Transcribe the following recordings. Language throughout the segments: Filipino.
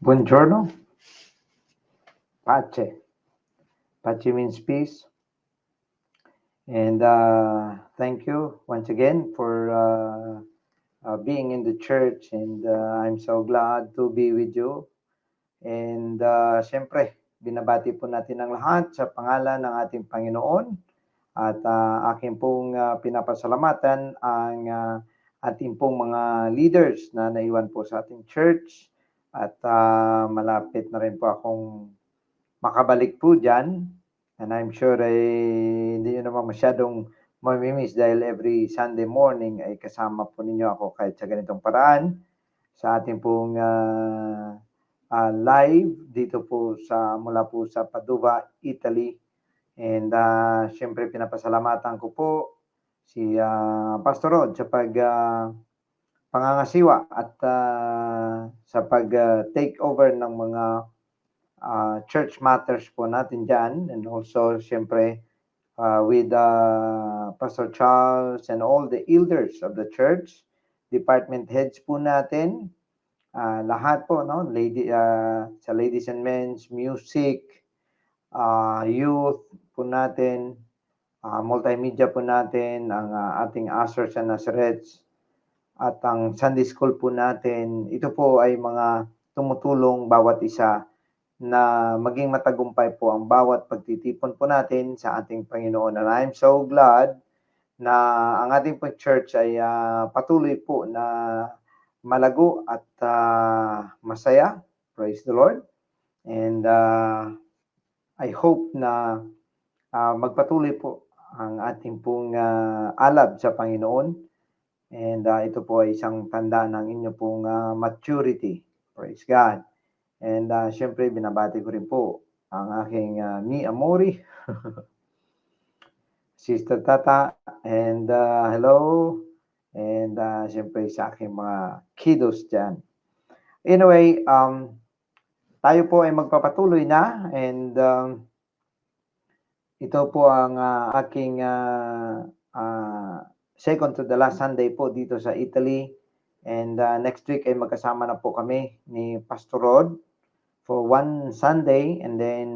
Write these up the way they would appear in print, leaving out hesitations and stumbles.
Buongiorno, pace. Pace means peace. And thank you once again for being in the church. And I'm so glad to be with you. And siyempre, binabati po natin ang lahat sa pangalan ng ating Panginoon. At aking pong pinapasalamatan ang ating pong mga leaders na naiwan po sa ating church. At malapit na rin po akong makabalik po dyan. And I'm sure hindi nyo naman masyadong mamimiss dahil every Sunday morning ay kasama po ninyo ako kahit sa ganitong paraan sa ating pong live dito po mula po sa Padova, Italy. And syempre pinapasalamatan ko po si Pastor Rod sa pangangasiwa at sa take over ng mga church matters po natin dyan, and also siyempre with Pastor Charles and all the elders of the church, department heads po natin, lahat po, no? Sa ladies and men's, music, youth po natin, multimedia po natin, ang ating Asher sa Nazareth, at ang Sunday School po natin. Ito po ay mga tumutulong bawat isa na maging matagumpay po ang bawat pagtitipon po natin sa ating Panginoon. And I'm so glad na ang ating po church ay patuloy po na malago at masaya. Praise the Lord. And I hope na magpatuloy po ang ating pong alab sa Panginoon. And ito po ay isang tanda ng inyo pong maturity. Praise God. And syempre, binabati ko rin po ang aking Mi Amori, Sister Tata, and hello, and syempre sa aking mga kiddos dyan. Anyway, tayo po ay magpapatuloy na, and ito po ang aking second to the last Sunday po dito sa Italy. And next week ay magkasama na po kami ni Pastor Rod for one Sunday, and then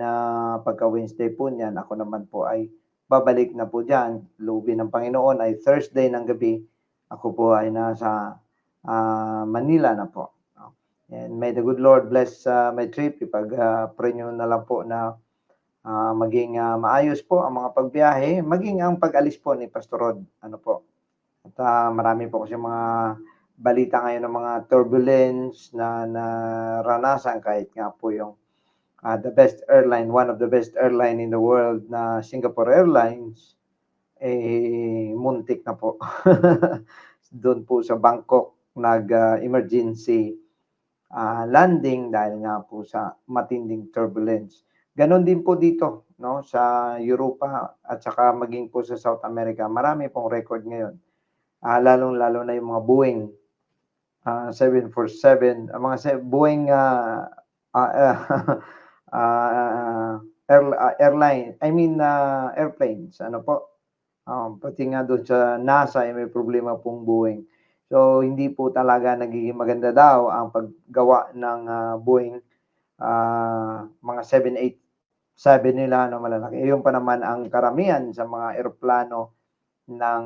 pagka Wednesday po niyan, ako naman po ay babalik na po dyan. Loobin ng Panginoon ay Thursday ng gabi, ako po ay nasa Manila na po. And may the good Lord bless my trip. Ipag-pray nyo na lang po na maging maayos po ang mga pagbiyahe, maging ang pag-alis po ni Pastor Rod. Ano po? At marami po kasi mga balita ngayon ng mga turbulence na naranasan, kahit nga po yung the best airline, one of the best airline in the world na Singapore Airlines, muntik na po. Doon po sa Bangkok, nag-emergency landing dahil nga po sa matinding turbulence. Ganon din po dito, no, sa Europa at saka maging po sa South America. Marami pong record ngayon. Lalong-lalo na yung mga Boeing 747, mga Boeing airplanes, ano po, pati nga doon sa NASA ay may problema pong Boeing. So hindi po talaga nagiging maganda daw ang paggawa ng Boeing, mga 787 nila, no, malalaki. Yun pa naman ang karamihan sa mga eroplano ng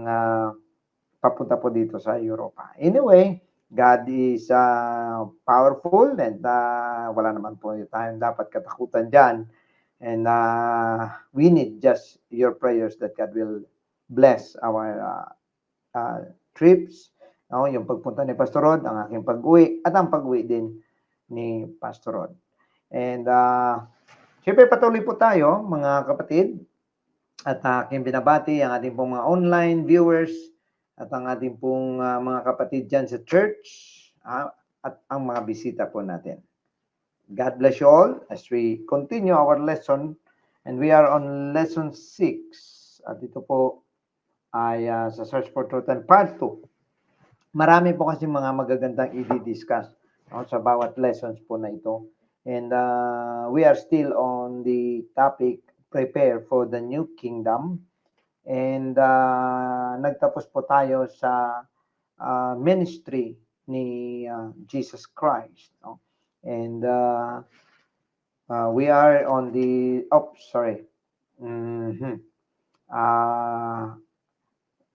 papunta po dito sa Europa. Anyway, God is powerful, and wala naman po tayong dapat katakutan dyan. And we need just your prayers that God will bless our trips. No? Yung pagpunta ni Pastor Rod, ang aking pag-uwi, at ang pag-uwi din ni Pastor Rod. And siyempre patuloy po tayo, mga kapatid, at aking binabati ang ating pong mga online viewers, at ang ating pong mga kapatid dyan sa church, at ang mga bisita po natin. God bless you all as we continue our lesson, and we are on lesson 6. At ito po ay sa Search for Truth and Part 2. Marami po kasi mga magagandang i-discuss, no, sa bawat lessons po na ito. And we are still on the topic, prepare for the new kingdom. And nagtapos po tayo sa ministry ni Jesus Christ. No? And we are on the, sorry.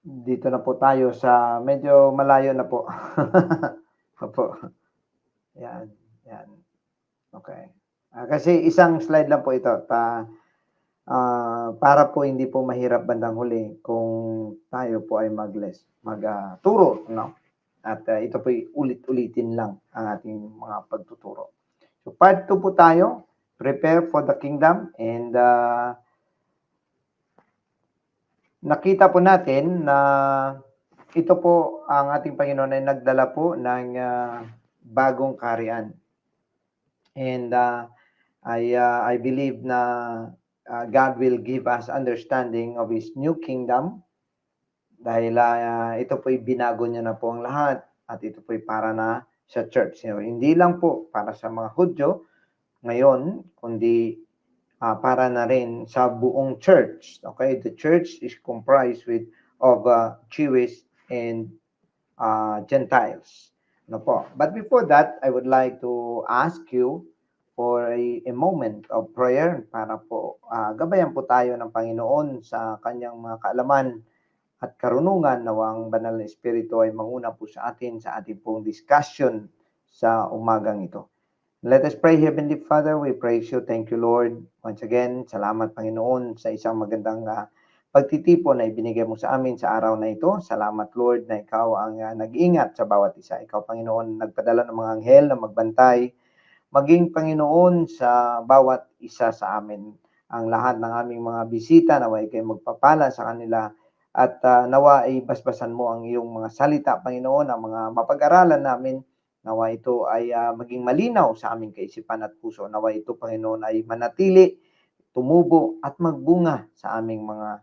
Dito na po tayo sa medyo malayo na po. Opo. Yan, yan. Okay. Kasi isang slide lang po ito. Para po hindi po mahirap bandang huli kung tayo po ay magturo, no? At ito po ulit-ulitin lang ang ating mga pagtuturo. So part 2 po tayo, prepare for the kingdom, and nakita po natin na ito po ang ating Panginoon ay nagdala po ng bagong kaharian. And I believe na God will give us understanding of His new kingdom dahil ito po'y binago niya na po ang lahat at ito po'y para na sa church. Hindi lang po para sa mga Hudyo ngayon, kundi para na rin sa buong church. Okay, the church is comprised of Jewish and Gentiles. No po. But before that, I would like to ask you for a moment of prayer para po gabayan po tayo ng Panginoon sa kanyang mga kaalaman at karunungan. Nawang banal na Espiritu ay manguna po sa atin sa ating pong discussion sa umagang ito. Let us pray. Heavenly Father, we praise you. Thank you, Lord. Once again, salamat, Panginoon, sa isang magandang pagtitipon na ibinigay mo sa amin sa araw na ito. Salamat, Lord, na ikaw ang nag-ingat sa bawat isa. Ikaw, Panginoon, nagpadala ng mga anghel na magbantay, maging Panginoon sa bawat isa sa amin. Ang lahat ng aming mga bisita, nawa ikay magpapala sa kanila at nawa ay basbasan mo ang iyong mga salita, Panginoon, ang mga mapag-aralan namin. Nawa ito ay maging malinaw sa aming kaisipan at puso. Nawa ito, Panginoon, ay manatili, tumubo at magbunga sa aming mga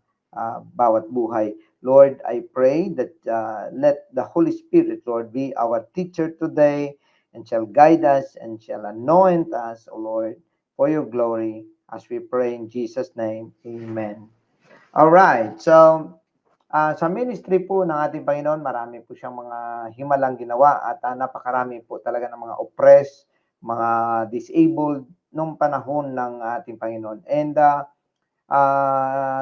bawat buhay. Lord, I pray that let the Holy Spirit, Lord, be our teacher today and shall guide us and shall anoint us, O Lord, for your glory, as we pray in Jesus' name. Amen. All right. So, sa ministry po ng ating Panginoon, marami po siyang mga himalang ginawa at napakarami po talaga ng mga oppressed, mga disabled nung panahon ng ating Panginoon. And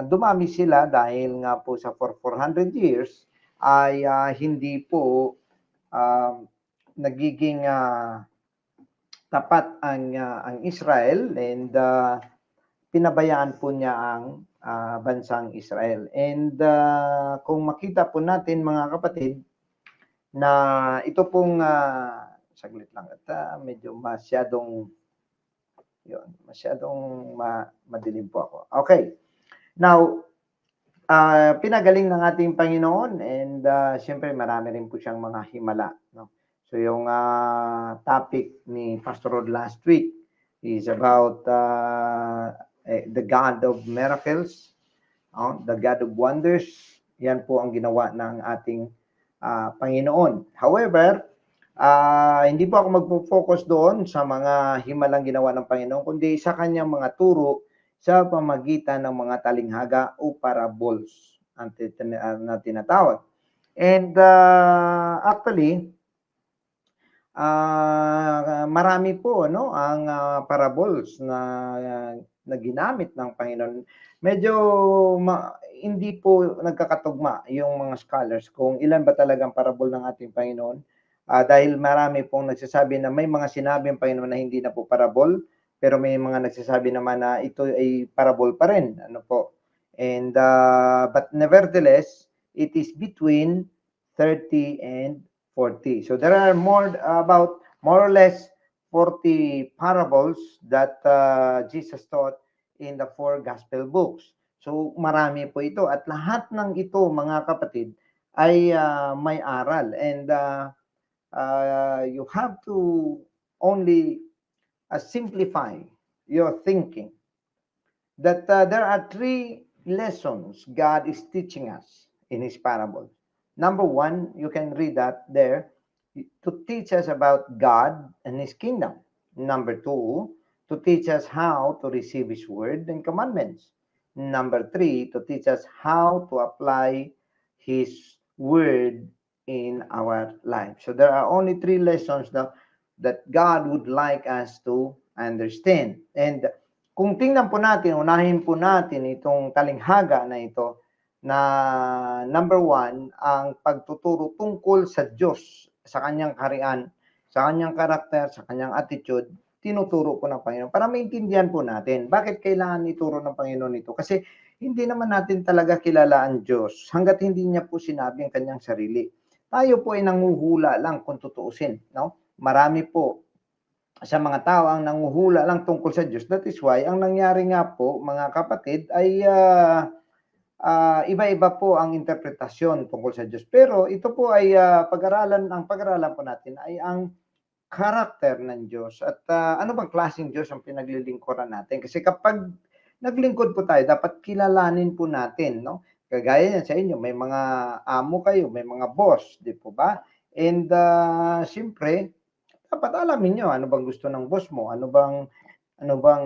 dumami sila dahil nga po sa for 400 years ay hindi po nagiging tapat ang Israel, and pinabayaan po niya ang bansang Israel. And kung makita po natin, mga kapatid, na ito pong saglit lang at medyo masyadong madilim po ako. Okay. Now, pinagaling ng ating Panginoon, and siyempre marami rin po siyang mga himala, no? So yung topic ni Pastor Rod last week is about the God of miracles, the God of wonders. Yan po ang ginawa ng ating Panginoon. However, hindi po ako magpo-focus doon sa mga himalang ginawa ng Panginoon, kundi sa kanyang mga turo sa pamagitan ng mga talinghaga o parables na tinatawag. And actually, marami po ang parables na ginamit ng Panginoon. Medyo hindi po nagkakatugma yung mga scholars kung ilan ba talagang parable ng ating Panginoon. Dahil marami pong nagsasabi na may mga sinabi ang Panginoon na hindi na po parable, pero may mga nagsasabi naman na ito ay parable pa rin. Ano po? And but nevertheless, it is between 30 and 40. So there are more or less 40 parables that Jesus taught in the 4 gospel books. So marami po ito, at lahat ng ito, mga kapatid, ay may aral, and you have to only simplify your thinking that there are 3 lessons God is teaching us in his parables. Number 1, you can read that there, to teach us about God and his kingdom. Number 2, to teach us how to receive his word and commandments. Number 3, to teach us how to apply his word in our life. So there are only 3 lessons that that God would like us to understand. And kung tingnan po natin, unahin po natin itong talinghaga na ito, na number 1, ang pagtuturo tungkol sa Diyos, sa kanyang kaharian, sa kanyang karakter, sa kanyang attitude, tinuturo po ng Panginoon para maintindihan po natin bakit kailangan ituro ng Panginoon ito. Kasi hindi naman natin talaga kilala ang Diyos hangga't hindi niya po sinabi ang kanyang sarili. Tayo po ay nanguhula lang kung tutuusin, no? Marami po sa mga tao ang nanguhula lang tungkol sa Diyos. That is why ang nangyari nga po, mga kapatid, ay iba-iba po ang interpretasyon tungkol sa Diyos. Pero ito po ay pag-aralan po natin ay ang karakter ng Diyos at ano bang klaseng Diyos ang pinaglilingkuran natin. Kasi kapag naglingkod po tayo, dapat kilalanin po natin, no? Kagaya yan sa inyo, may mga amo kayo, may mga boss, di po ba? And siyempre, dapat alamin nyo ano bang gusto ng boss mo, ano bang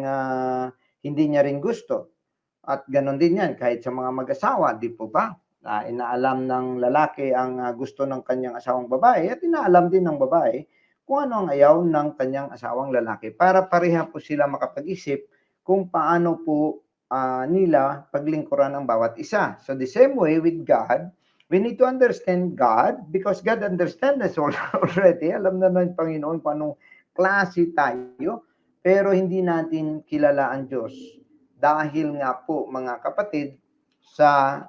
hindi niya rin gusto. At ganon din yan kahit sa mga mag-asawa, di po ba? Inaalam ng lalaki ang gusto ng kanyang asawang babae at inaalam din ng babae kung ano ang ayaw ng kanyang asawang lalaki para pareha po sila makapag-isip kung paano po nila paglingkuran ang bawat isa. So the same way with God, we need to understand God because God understands us already. Alam na ng Panginoon kung anong klase tayo, pero hindi natin kilala ang Diyos. Dahil nga po, mga kapatid, sa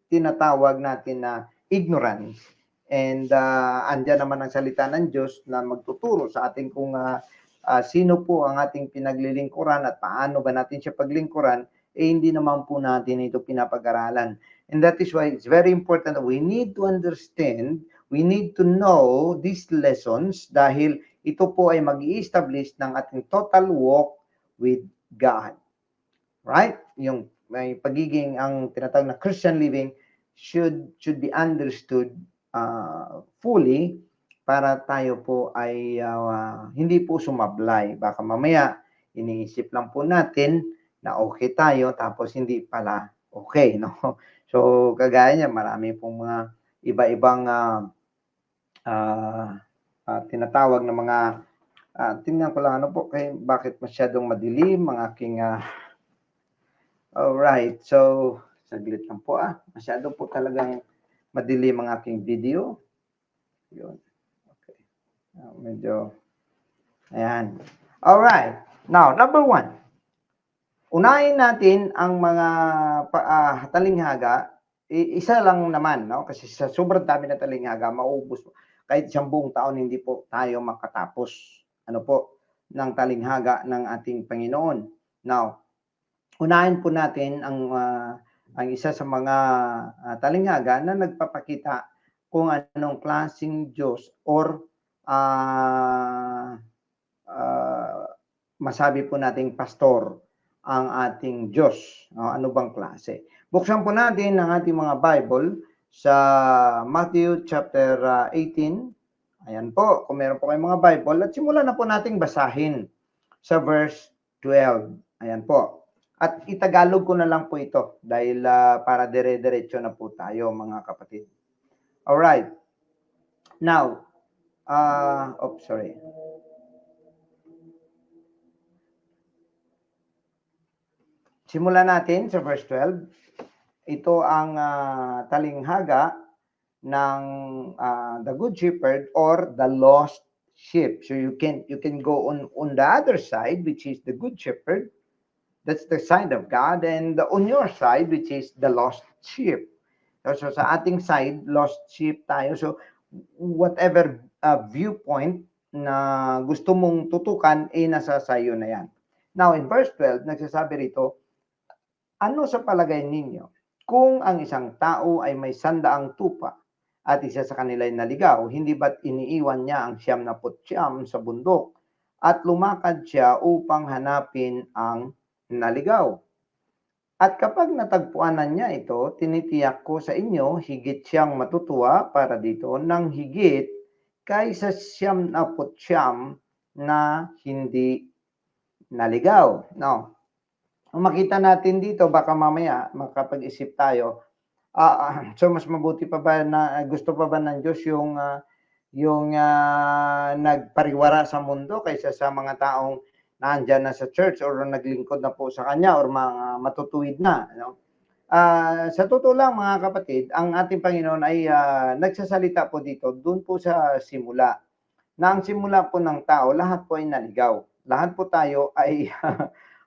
tinatawag natin na ignorance. And andyan naman ang salita ng Diyos na magtuturo sa ating kung sino po ang ating pinaglilingkuran at paano ba natin siya paglingkuran, hindi naman po natin ito pinapag-aralan. And that is why it's very important that we need to understand, we need to know these lessons dahil ito po ay mag-i-establish ng ating total walk with God. Right? Yung may pagiging, ang tinatawag na Christian living should be understood fully para tayo po ay hindi po sumablay. Baka mamaya iniisip lang po natin na okay tayo tapos hindi pala okay, no? So kagaya niya, marami pong mga iba-ibang tinatawag na mga tingnan ko lang ano po kay bakit masyadong madilim ang aking alright, so saglit lang po masyado po talagang madilim ang aking video. Yun. Okay. Medyo, ayan. Alright. Now, number 1. Unahin natin ang mga talinghaga. Isa lang naman, no? Kasi sa sobrang dami na talinghaga, maubos. Kahit isang buong taon, hindi po tayo makatapos, ng talinghaga ng ating Panginoon. Now, unahin po natin ang isa sa mga talinghaga na nagpapakita kung anong klaseng Diyos or masabi po nating pastor ang ating Diyos. Ano bang klase? Buksan po natin ang ating mga Bible sa Matthew chapter 18. Ayan po, kung meron po kayong mga Bible, at simulan na po nating basahin sa verse 12. Ayan po. At itagalog ko na lang po ito dahil para dire-diretso na po tayo, mga kapatid. Alright. Now, sorry. Simulan natin sa verse 12. Ito ang talinghaga ng the good shepherd or the lost sheep. So you can go on the other side, which is the good shepherd. That's the side of God, and on your side, which is the lost sheep. So sa ating side, lost sheep tayo. So whatever viewpoint na gusto mong tutukan, nasa sayo na yan. Now, in verse 12, nagsasabi rito, ano sa palagay ninyo? Kung ang isang tao ay may 100 tupa at isa sa kanila ay naligaw, hindi ba't iniiwan niya ang 99 sa bundok at lumakad siya upang hanapin ang naligaw? At kapag natagpuan na niya ito, tinitiyak ko sa inyo, higit siyang matutuwa para dito ng higit kaysa 99 na hindi naligaw. Now, kung makita natin dito, baka mamaya makapag-isip tayo, so mas mabuti pa ba na gusto pa ba ng Diyos yung yung nagpariwara sa mundo kaysa sa mga taong nandiyan na sa church or naglingkod na po sa kanya or mga matutuwid na, no? Sa totoo lang mga kapatid, ang ating Panginoon ay nagsasalita po dito doon po sa simula. Na ang simula po ng tao, lahat po ay naligaw. Lahat po tayo ay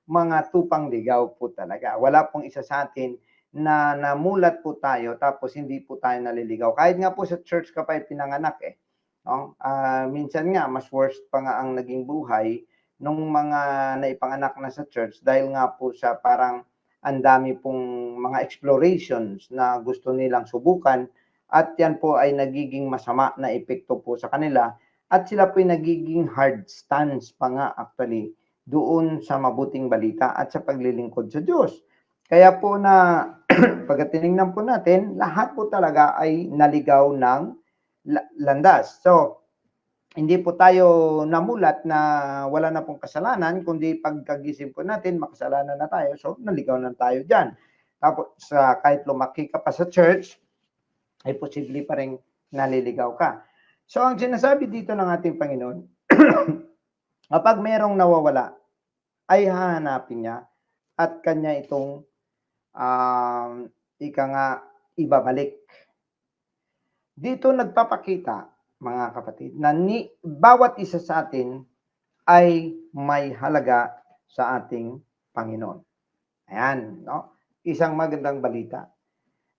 mga tupang ligaw po talaga. Wala pong isa sa atin na namulat po tayo tapos hindi po tayo naliligaw. Kahit nga po sa church ka pa pinanganak eh. No? Minsan nga, mas worst pa nga ang naging buhay nung mga naipanganak na sa church dahil nga po sa parang ang dami pong mga explorations na gusto nilang subukan at yan po ay nagiging masama na epekto po sa kanila at sila po ay nagiging hard stance pa nga actually doon sa mabuting balita at sa paglilingkod sa Diyos. Kaya po na pag tinignan po natin, lahat po talaga ay naligaw ng landas. So, hindi po tayo namulat na wala na pong kasalanan, kundi pagkagising po natin, makasalanan na tayo. So, naligaw na tayo dyan. Tapos, kahit lumaki ka pa sa church, ay posible pa rin naliligaw ka. So, ang sinasabi dito ng ating Panginoon, kapag mayroong nawawala, ay hahanapin niya at kanya itong ika nga ibabalik. Dito nagpapakita, mga kapatid, na bawat isa sa atin ay may halaga sa ating Panginoon. Ayan, no? Isang magandang balita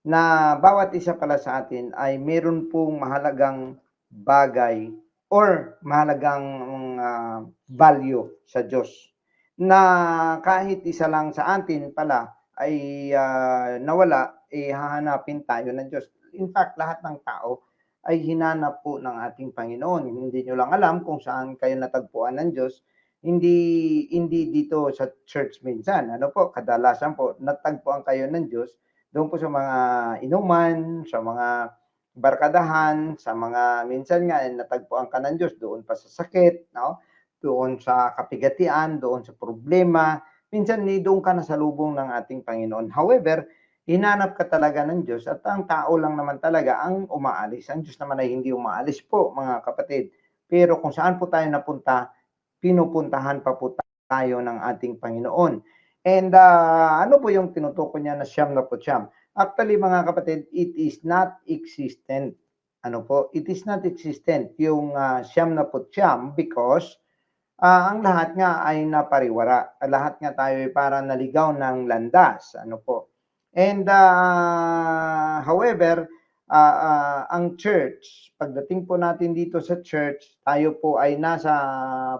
na bawat isa pala sa atin ay meron pong mahalagang bagay or mahalagang value sa Diyos na kahit isa lang sa atin pala ay nawala, hahanapin tayo ng Diyos. In fact, lahat ng tao ay hinanap po ng ating Panginoon. Hindi nyo lang alam kung saan kayo natagpuan ng Diyos. Hindi dito sa church minsan. Ano po, kadalasan po, natagpuan kayo ng Diyos doon po sa mga inuman, sa mga barkadahan, sa mga minsan nga natagpuan ka ng Diyos doon pa sa sakit, no? Doon sa kapigatian, doon sa problema. Minsan doon ka nasalubong ng ating Panginoon. However, hinanap ka talaga ng Diyos at ang tao lang naman talaga ang umaalis. Ang Diyos naman ay hindi umaalis po, mga kapatid. Pero kung saan po tayo napunta, pinupuntahan pa po tayo ng ating Panginoon. And ano po yung tinutukoy niya na siyam na putsyam? Actually, mga kapatid, it is not existent. Ano po? It is not existent yung siyam na putsyam because ang lahat nga ay napariwara. Lahat nga tayo ay parang naligaw ng landas. Ano po? And however, ang church, pagdating po natin dito sa church, tayo po ay nasa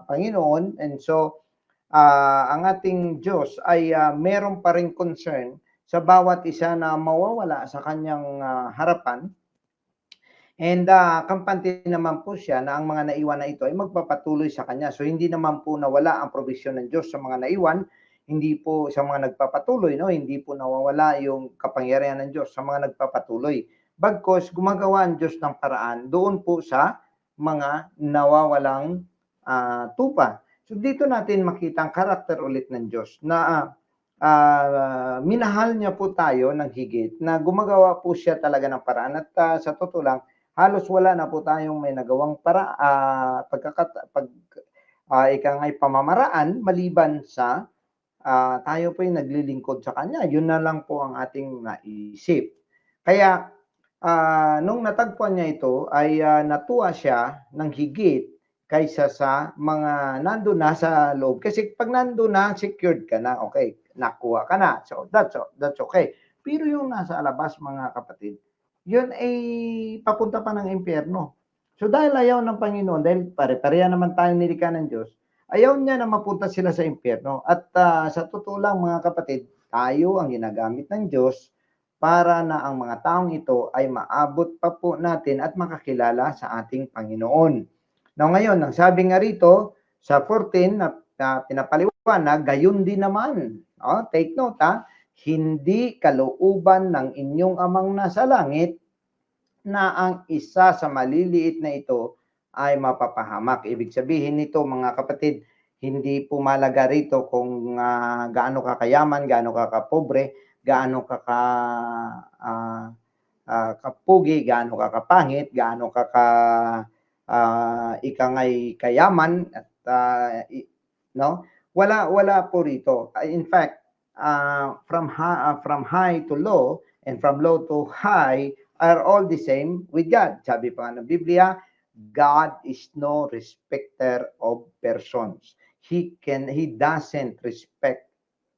Panginoon and so ang ating Diyos ay meron pa ring concern sa bawat isa na mawawala sa kanyang harapan. And kampante naman po siya na ang mga naiwan na ito ay magpapatuloy sa kanya. So hindi naman po nawala ang provision ng Diyos sa mga naiwan, hindi po sa mga nagpapatuloy, no? Hindi po nawawala yung kapangyarihan ng Diyos sa mga nagpapatuloy. Bagkus gumagawa ang Diyos ng paraan doon po sa mga nawawalang tupa. So dito natin makita ang karakter ulit ng Diyos na minahal niya po tayo ng higit na gumagawa po siya talaga ng paraan at sa totoo lang halos wala na po tayong may nagawang ika nga'y pamamaraan maliban sa tayo po yung naglilingkod sa Kanya. Yun na lang po ang ating naisip. Kaya nung natagpuan niya ito ay natuwa siya ng higit kaysa sa mga nandun na sa loob. Kasi pag nandun na, secured ka na, okay, nakuha ka na. So that's okay. Pero yung nasa alabas, mga kapatid, yun ay papunta pa ng impyerno. So dahil ayaw ng Panginoon, dahil pare-pareha naman tayong nilikha ng Diyos, ayaw niya na mapunta sila sa impyerno. At sa totoo lang mga kapatid, tayo ang ginagamit ng Diyos para na ang mga taong ito ay maabot pa po natin at makakilala sa ating Panginoon. Now ngayon, ang sabi nga rito sa 14 na pinapaliwanag, gayon din naman. Take note hindi kalooban ng inyong amang nasa langit na ang isa sa maliliit na ito ay mapapahamak. Ibig sabihin nito mga kapatid, hindi po malaga rito kung gaano ka kayaman, gaano ka kapobre, gaano ka kapugi, gaano ka kapangit, gaano ka ika nga'y kayaman at no? Wala po rito. In fact, from high to low and from low to high are all the same with God. Sabi pa nga ng Biblia, God is no respecter of persons. He doesn't respect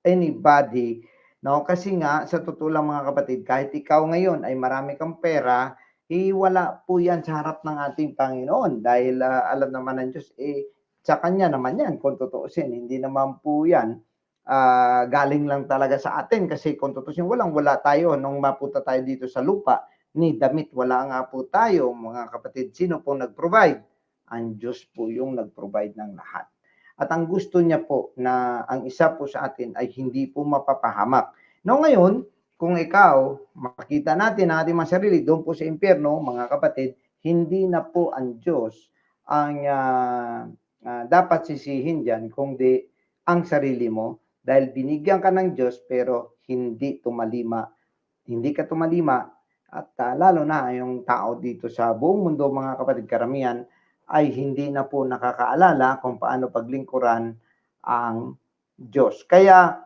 anybody, no? Kasi nga sa totoo lang mga kapatid, kahit ikaw ngayon ay marami kang pera, wala po 'yan sa harap ng ating Panginoon dahil alam naman ng Diyos sa kanya naman 'yan kung tutuusin. Hindi naman po 'yan galing lang talaga sa atin kasi kung tutuusin walang-wala tayo nung mapunta tayo dito sa lupa. Ni damit wala nga po tayo mga kapatid. Sino po nag-provide? Ang Diyos po yung nag-provide ng lahat. At ang gusto niya po na ang isa po sa atin ay hindi po mapapahamak. No, ngayon, kung ikaw, makita natin ang ating mga sarili doon po sa impyerno, mga kapatid, hindi na po ang Diyos ang dapat sisihin dyan, kundi ang sarili mo dahil binigyan ka ng Diyos pero hindi ka tumalima at lalo na yung tao dito sa buong mundo mga kapatid karamihan ay hindi na po nakakaalala kung paano paglingkuran ang Diyos. Kaya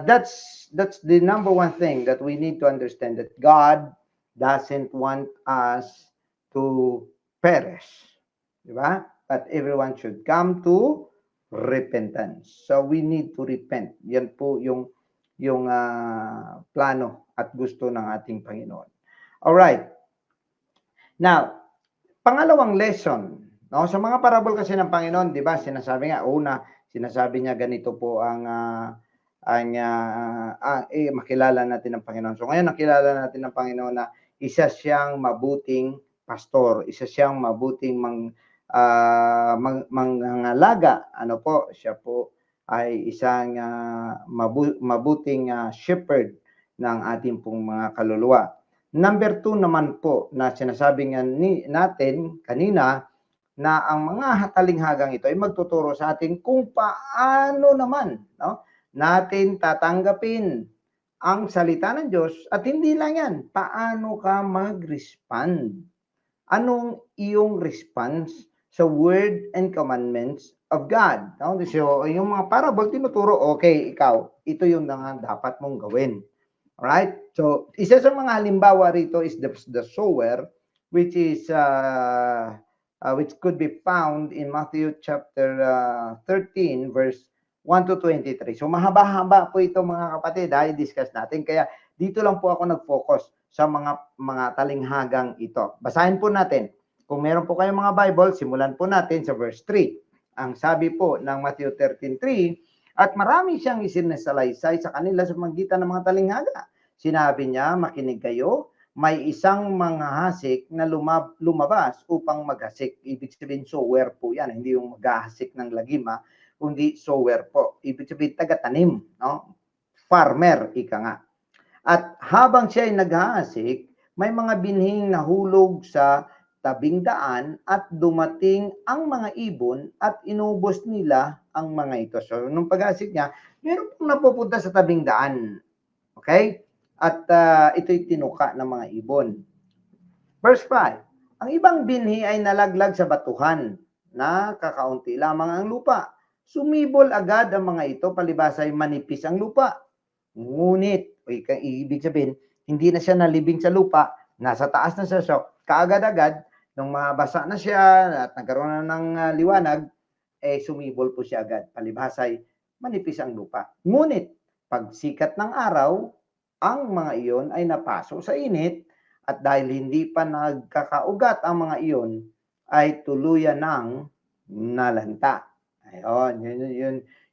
that's the number one thing that we need to understand, that God doesn't want us to perish. Di ba? But everyone should come to repentance. So we need to repent. Yan po yung plano at gusto ng ating Panginoon. All right. Now, pangalawang lesson, no? Sa mga parable kasi ng Panginoon, 'di ba? Sinasabi niya ganito po ang makilala natin ng Panginoon. So ngayon nakilala natin ng Panginoon na isa siyang mabuting pastor, isa siyang mabuting mangangalaga. Ano po? Siya po ay isang mabuting shepherd ng ating pong mga kaluluwa. Number 2 naman po na sinasabi natin kanina na ang mga hatalinghagang ito ay magtuturo sa atin kung paano naman natin tatanggapin ang salita ng Diyos at hindi lang yan, paano ka mag-respond. Anong iyong response sa word and commandments of God? So, yung mga parable tinuturo, okay, ikaw, ito yung dapat mong gawin. Alright? So, isa sa mga halimbawa rito is the sower, which is which could be found in Matthew chapter 13 verse 1 to 23. So mahaba-haba po ito mga kapatid, i-discuss natin. Kaya dito lang po ako nag-focus sa mga talinghagang ito. Basahin po natin. Kung meron po kayong mga Bible, simulan po natin sa verse 3. Ang sabi po ng Matthew 13:3, at marami siyang isinasalaysay sa kanila sa magitan ng mga talinghaga. Sinabi niya, makinig kayo, may isang manghahasik na lumabas upang maghasik. Ibig sabihin, sower po yan. Hindi yung maghahasik ng lagim, kundi sower po. Ibig sabihin, taga-tanim. No? Farmer, ika nga. At habang siya ay naghahasik, may mga binhing nahulog sa tabing daan at dumating ang mga ibon at inubos nila ang mga ito. So, nung paghasik niya, meron pong napupunta sa tabing daan. Okay? At ito'y tinuka ng mga ibon. Verse 5, ang ibang binhi ay nalaglag sa batuhan na kakaunti lamang ang lupa. Sumibol agad ang mga ito, palibasa ay manipis ang lupa. Ngunit, ibig sabihin, hindi na siya nalibing sa lupa, nasa taas na siya, so kaagad-agad, nung mabasa na siya at nagkaroon na ng liwanag, sumibol po siya agad. Palibhasa ay manipis ang lupa. Ngunit, pag sikat ng araw, ang mga iyon ay napaso sa init at dahil hindi pa nagkakaugat ang mga iyon, ay tuluyan ng nalanta. Ayun,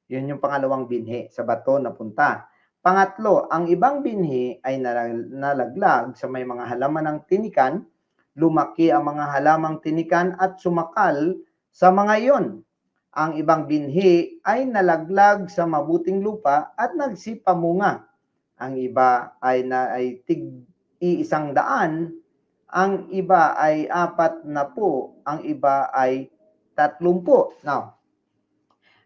yun yung pangalawang binhi sa bato na punta. Pangatlo, ang ibang binhi ay nalaglag sa may mga halaman ng tinikan. Lumaki ang mga halamang tinikan at sumakal sa mga iyon. Ang ibang binhi ay nalaglag sa mabuting lupa at nagsipamunga. Ang iba ay tig-100, ang iba ay 40, ang iba ay 30. Now,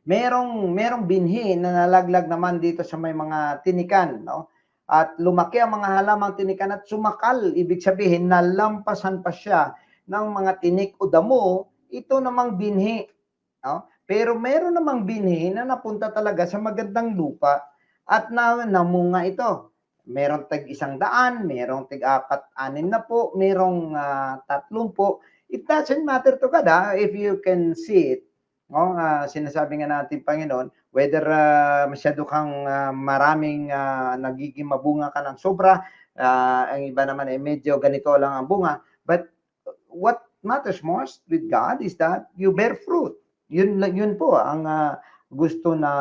merong binhi na nalaglag naman dito sa may mga tinikan, no? At lumaki ang mga halamang tinikan at sumakal, ibig sabihin nalampasan pa siya ng mga tinik o damo, ito namang binhi. No? Pero meron namang binhi na napunta talaga sa magandang lupa at namunga ito. Merong tig 100, merong tig 4-6 na po, merong 30. It doesn't matter to God if you can see it. No? Sinasabi nga natin, Panginoon, whether masyado kang maraming nagiging mabunga ka ng sobra, ang iba naman ay medyo ganito lang ang bunga. But what matters most with God is that you bear fruit. Yun po ang gusto na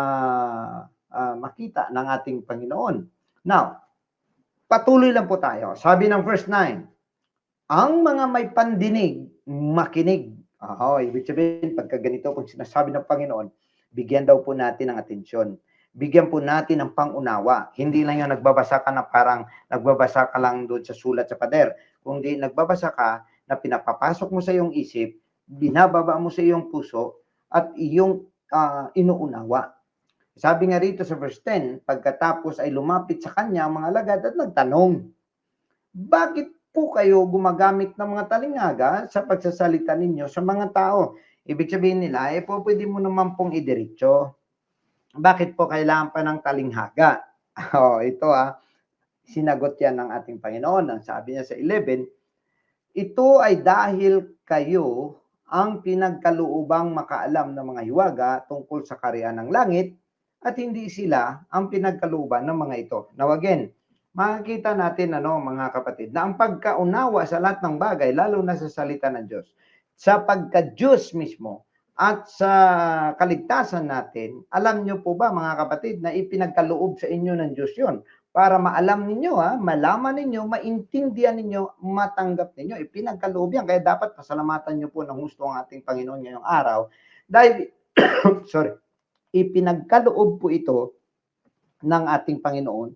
makita ng ating Panginoon. Now, patuloy lang po tayo. Sabi ng verse 9, ang mga may pandinig, makinig. Ibig sabihin, pagka ganito kung sinasabi ng Panginoon, bigyan daw po natin ng atensyon. Bigyan po natin ng pangunawa. Hindi lang yung nagbabasa ka na parang nagbabasa ka lang doon sa sulat sa pader. Kung di nagbabasa ka na pinapapasok mo sa iyong isip, binababa mo sa iyong puso, at iyong inuunawa. Sabi nga rito sa verse 10, pagkatapos ay lumapit sa kanya ang mga alagad at nagtanong, bakit po kayo gumagamit ng mga talinghaga sa pagsasalita ninyo sa mga tao? Ibig sabihin nila, pwede mo naman pong idiretso. Bakit po kailangan pa ng talinghaga? Ito sinagot yan ng ating Panginoon. Ang sabi niya sa 11, ito ay dahil kayo ang pinagkaluubang makaalam ng mga hiwaga tungkol sa kaharian ng langit at hindi sila ang pinagkalooban ng mga ito. Now again, makikita natin mga kapatid na ang pagkaunawa sa lahat ng bagay, lalo na sa salita ng Diyos, sa pagka-Diyos mismo at sa kaligtasan natin, alam niyo po ba mga kapatid na ipinagkaloob sa inyo ng Diyos yon para maalam ninyo, malaman ninyo, maintindihan ninyo, matanggap ninyo. Ipinagkaloob yan. Kaya dapat pasalamatan niyo po ng husto ang ating Panginoon ngayong araw. Dahil, ipinagkaloob po ito ng ating Panginoon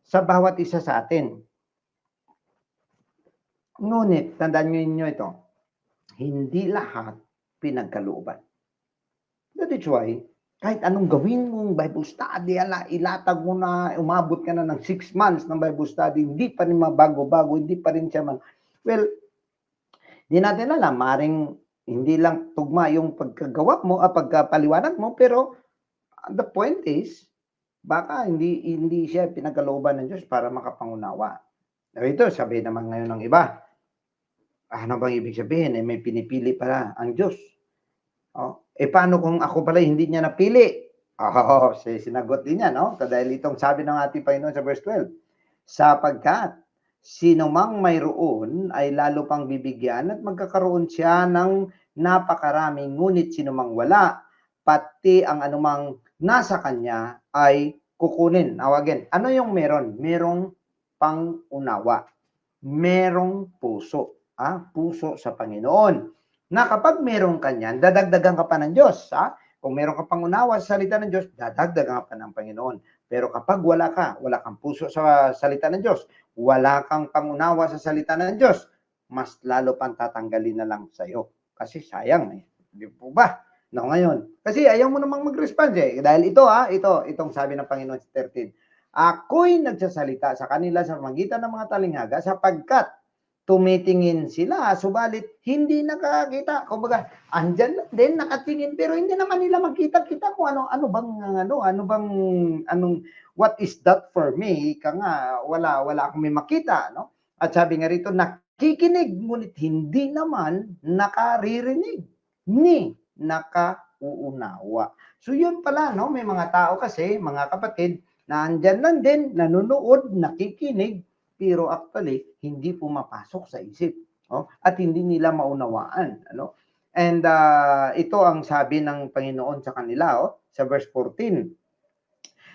sa bawat isa sa atin. Ngunit, tandaan niyo ito, hindi lahat pinagkalooban. That is why, kahit anong gawin mong Bible study, ilatag mo na, umabot ka na ng 6 months ng Bible study, hindi pa rin mabago-bago, hindi pa rin siya well, di natin alam, maring hindi lang tugma yung pagkagawa mo, pagkapaliwanag mo, pero the point is, baka hindi siya pinagkalooban ng Diyos para makapangunawa. Ito, sabi naman ngayon ng iba, ano bang ibig sabihin? May pinipili pala ang Diyos. Paano kung ako pala hindi niya napili? Sinagot din niya, no? Dahil itong sabi ng ating Panginoon sa verse 12, sapagkat sino mang mayroon ay lalo pang bibigyan at magkakaroon siya ng napakaraming, ngunit sino mang wala, pati ang anumang nasa kanya ay kukunin. Now again, ano yung meron? Merong pangunawa. Merong puso. Puso sa Panginoon. Na kapag meron ka niyan, dadagdagan ka pa ng Diyos. Kung meron ka pangunawa sa salita ng Diyos, dadagdagan ka pa ng Panginoon. Pero kapag wala kang puso sa salita ng Diyos, wala kang pangunawa sa salita ng Diyos, mas lalo pang tatanggalin na lang sa iyo. Kasi sayang Di po ba? No, ngayon. Kasi ayaw mo namang mag-respond Dahil itong sabi ng Panginoon sa 13, ako'y nagsasalita sa kanila sa magitan ng mga talinghaga sapagkat tumitingin sila, subalit hindi nakakita. Kumbaga, andyan lang din, nakatingin, pero hindi naman nila makita-kita kung what is that for me? Ika nga, wala akong may makita, no? At sabi nga rito, nakikinig, ngunit hindi naman nakaririnig, ni nakauunawa. So yun pala, no? May mga tao kasi, mga kapatid, na andyan lang din, nanonood, nakikinig, pero actually hindi pumapasok sa isip at hindi nila maunawaan and ito ang sabi ng Panginoon sa kanila sa verse 14,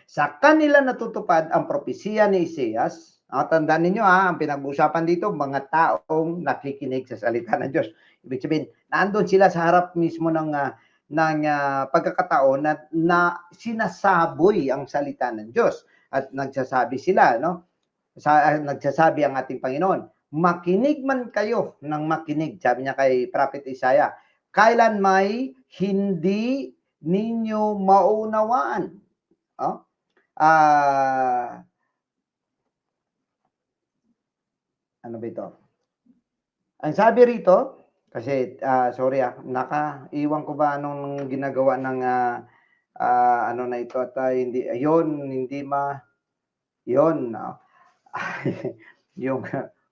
sa kanila natutupad ang propesiya ni Isaias. Tandaan ninyo ang pinag-uusapan dito, mga taong nakikinig sa salita ng Diyos. Ibig sabihin, naandun sila sa harap mismo ng pagkakataon na sinasaboy ang salita ng Diyos at nagsasabi sila, nagsasabi ang ating Panginoon, makinig man kayo ng makinig, sabi niya kay Prophet Isaiah, kailan may hindi ninyo maunawaan. Ano ba ito? Ang sabi rito, kasi, sorry, nakaiwan ko ba anong ginagawa ng, ano na ito at, hindi ayun, hindi yun, yung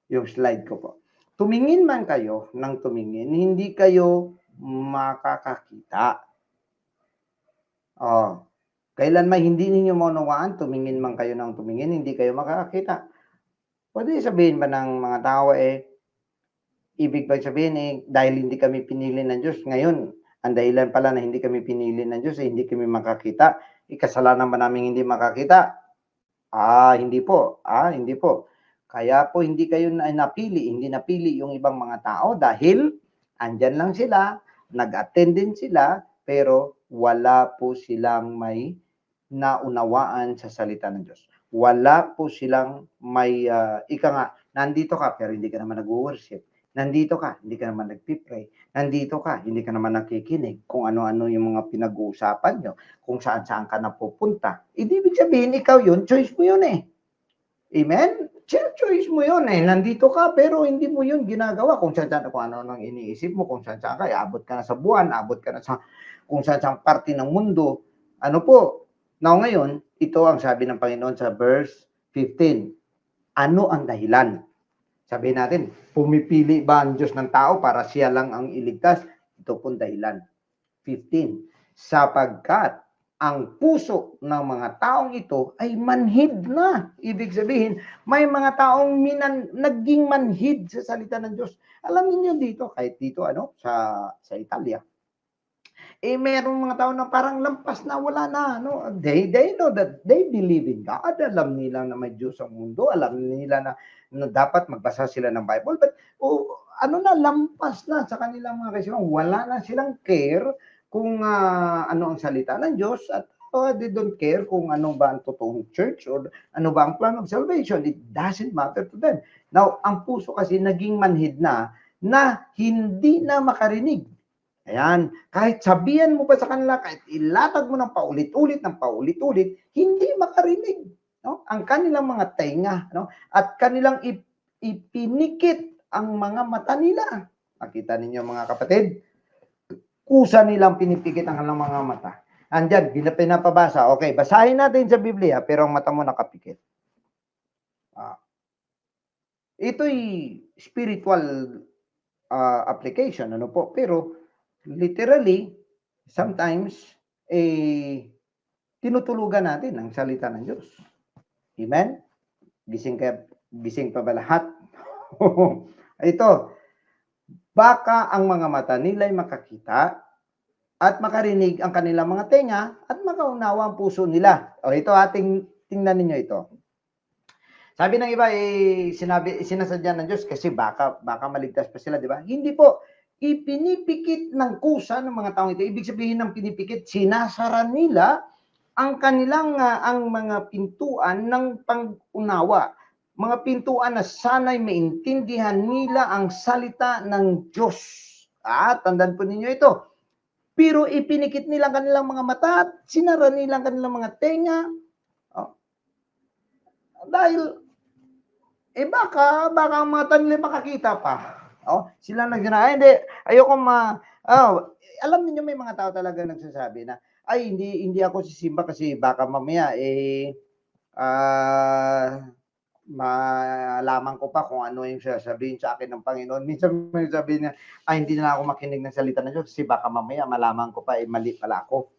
yung slide ko po. Tumingin man kayo ng tumingin, hindi kayo makakakita. Oh, kailanman hindi ninyo maunawaan, tumingin man kayo ng tumingin, hindi kayo makakakita. Puwede sabihin ba ng mga tao, ibig bang sabihin, dahil hindi kami pinili ng Diyos, ngayon ang dahilan pala na hindi kami pinili ng Diyos, hindi kami makakita, kasalanan ba naming hindi makakita? Hindi po, hindi po. Kaya po hindi kayo napili, hindi napili yung ibang mga tao dahil andiyan lang sila, nag-attend din sila, pero wala po silang may naunawaan sa salita ng Diyos. Wala po silang may, ika nga, nandito ka pero hindi ka naman nag-worship. Nandito ka, hindi ka naman nagpipray. Nandito ka, hindi ka naman nakikinig kung ano-ano yung mga pinag-uusapan nyo, kung saan-saan ka napupunta. Ibig sabihin, ikaw yun, choice mo yun eh. Amen? Choice mo yun eh. Nandito ka, pero hindi mo yun ginagawa. Kung saan-saan, kung ano nang iniisip mo, kung saan-saan ka, abot ka na sa buwan, abot ka na sa kung saan-saan parte ng mundo. Ano po? Now ngayon, ito ang sabi ng Panginoon sa verse 15. Ano ang dahilan? Sabihin natin, pumipili ba ang Diyos ng tao para siya lang ang iligtas? Ito pong dahilan. 15. Sapagkat ang puso ng mga taong ito ay manhid na. Ibig sabihin, may mga taong naging manhid sa salita ng Diyos. Alam niyo dito, kahit dito sa Italia, merong mga tao na parang lampas na, wala na, they know that they believe in God, alam nila na may Diyos ang mundo, alam nila na dapat magbasa sila ng Bible, but lampas na sa kanilang mga kaisipan, wala na silang care kung ano ang salita ng Diyos at they don't care kung ano ba ang totoong church or ano ba ang plan of salvation. It doesn't matter to them. Now, ang puso kasi naging manhid na hindi na makarinig. Ayan, kahit sabihan mo pa sa kanila, kahit ilatag mo ng paulit-ulit, hindi makarinig. No? Ang kanilang mga tenga, at kanilang ipinikit ang mga mata nila. Nakita ninyo mga kapatid? Kusa nilang pinipikit ang kanilang mga mata. Andyan, pinapabasa. Okay, basahin natin sa Biblia, pero ang mata mo nakapikit. Ito'y spiritual application, pero literally, sometimes, tinutulugan natin ang salita ng Diyos. Amen? Gising pa ba lahat? Ito, baka ang mga mata nila'y makakita at makarinig ang kanilang mga tenga at makaunawa ang puso nila. Ito, tingnan ninyo ito. Sabi ng iba, sinasadya ng Diyos kasi baka maligtas pa sila, di ba? Hindi po. Ipinipikit ng kusa ng mga taong ito. Ibig sabihin ng pinipikit, sinasara nila ang kanilang ang mga pintuan ng pang-unawa. Mga pintuan na sana'y maintindihan nila ang salita ng Diyos. Tandaan po ninyo ito. Pero ipinikit nila ang kanilang mga mata at sinara nila ang kanilang mga tenga. Dahil baka ang mga tanli makakita pa. Sila hindi, ayoko alam niyo may mga tao talaga nagsasabi na, ay, hindi ako sisimba kasi baka mamaya, malaman ko pa kung ano yung sasabihin sa akin ng Panginoon. Minsan may sabihin niya, hindi na ako makinig ng salita ng Diyos kasi baka mamaya malaman ko pa, mali pala ako.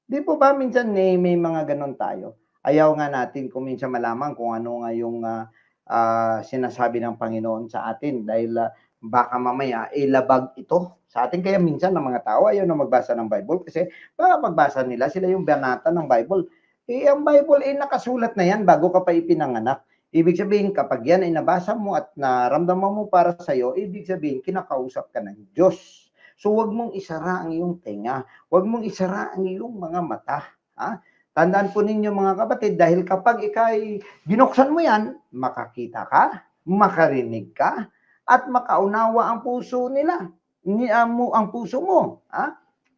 Di po ba minsan may mga ganon tayo? Ayaw nga natin kung minsan malaman kung ano nga yung sinasabi ng Panginoon sa atin dahil baka mamaya labag ito sa atin. Kaya minsan ng mga tao ayaw na magbasa ng Bible kasi baka pagbasa nila sila yung banata ng Bible. Ang Bible nakasulat na yan bago ka pa ipinanganak. Ibig sabihin kapag yan ay nabasa mo at naramdaman mo para sa'yo, ibig sabihin kinakausap ka ng Diyos. So wag mong isara ang iyong tenga, wag mong isara ang iyong mga mata. Tandaan po ninyo mga kapatid, dahil kapag ikay binuksan mo yan, makakita ka, makarinig ka, at makaunawa ang puso nila, ang puso mo.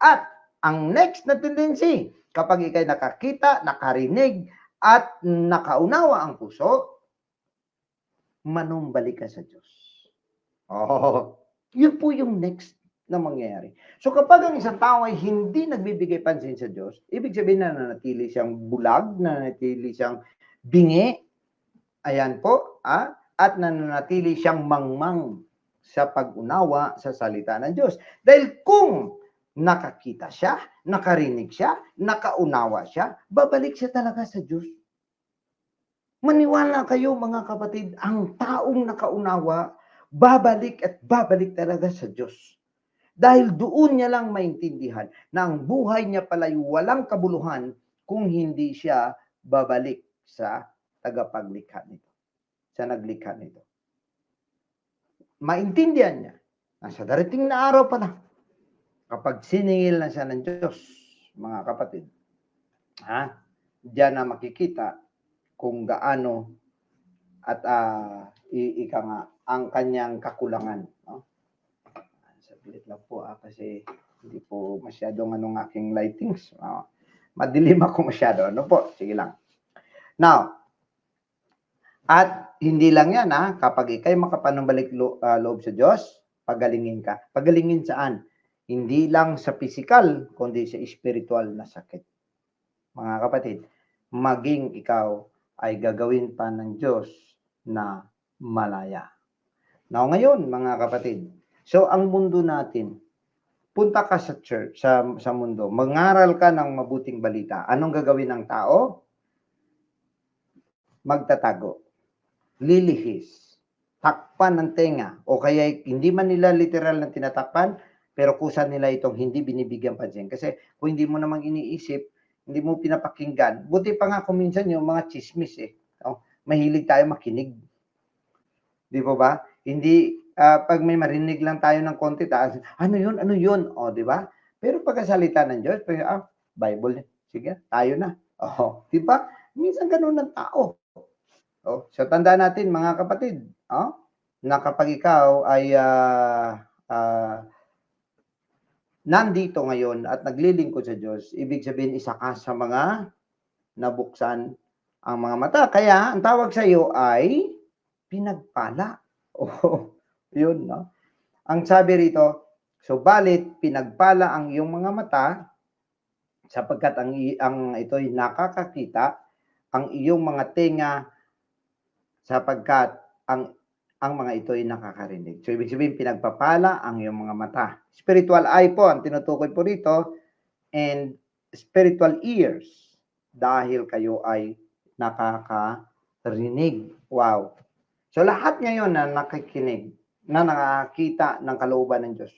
At ang next na tendency, kapag ikay nakakita, nakarinig, at nakaunawa ang puso, manumbalik ka sa Diyos. Oh, yun po yung next na mangyayari. So kapag ang isang tao ay hindi nagbibigay pansin sa Diyos, ibig sabihin na nanatili siyang bulag, nanatili siyang bingi, ayan po, at nananatili siyang mangmang sa pag-unawa sa salita ng Diyos. Dahil kung nakakita siya, nakarinig siya, nakaunawa siya, babalik siya talaga sa Diyos. Maniwala kayo mga kapatid, ang taong nakaunawa, babalik at babalik talaga sa Diyos. Dahil doon niya lang maintindihan na ang buhay niya pala'y walang kabuluhan kung hindi siya babalik sa tagapaglikha nito, sa naglikha nito. Maintindihan niya na sa darating na araw pa lang, kapag siningil na siya ng Diyos, mga kapatid, diyan na makikita kung gaano at ika nga ang kanyang kakulangan. No? Saglit lang po kasi hindi po masyadong anong aking lightings. Madilim ako masyado. Ano po? Sige lang. Now, at hindi lang yan kapag ikay makapanumbalik loob sa Diyos, pagalingin ka. Pagalingin saan? Hindi lang sa physical, kundi sa spiritual na sakit. Mga kapatid, maging ikaw ay gagawin pa ng Diyos na malaya. Now ngayon, mga kapatid, so ang mundo natin, punta ka sa church, sa mundo, mangaral ka ng mabuting balita. Anong gagawin ng tao? Magtatago, lilihis, takpan ng tenga, o kaya hindi man nila literal na tinatakpan, pero kusa nila itong hindi binibigyan pansin. Kasi kung hindi mo namang iniisip, hindi mo pinapakinggan, buti pa nga kung minsan yung mga chismis mahilig tayo makinig. Di po ba? Hindi, pag may marinig lang tayo ng konti, ano yun? O, di ba? Pero pagkasalita ng Diyos, Bible, sige, tayo na. O, di ba? Minsan ganun ng tao. O, so tandaan natin, mga kapatid, na kapag ikaw ay nandito ngayon at naglilingkod sa Diyos, ibig sabihin isa ka sa mga nabuksan ang mga mata. Kaya, ang tawag sa iyo ay pinagpala. Oh, yun, no? Ang sabi rito, subalit pinagpala ang iyong mga mata sapagkat ang ito'y nakakakita, ang iyong mga tenga sapagkat ang mga ito'y nakakarinig. So, ibig sabihin, pinagpapala ang iyong mga mata. Spiritual eye po, ang tinutukoy po rito, and spiritual ears, dahil kayo ay nakakarinig. Wow. So lahat ngayon na nakikinig, na nakakita ng kalooban ng Diyos,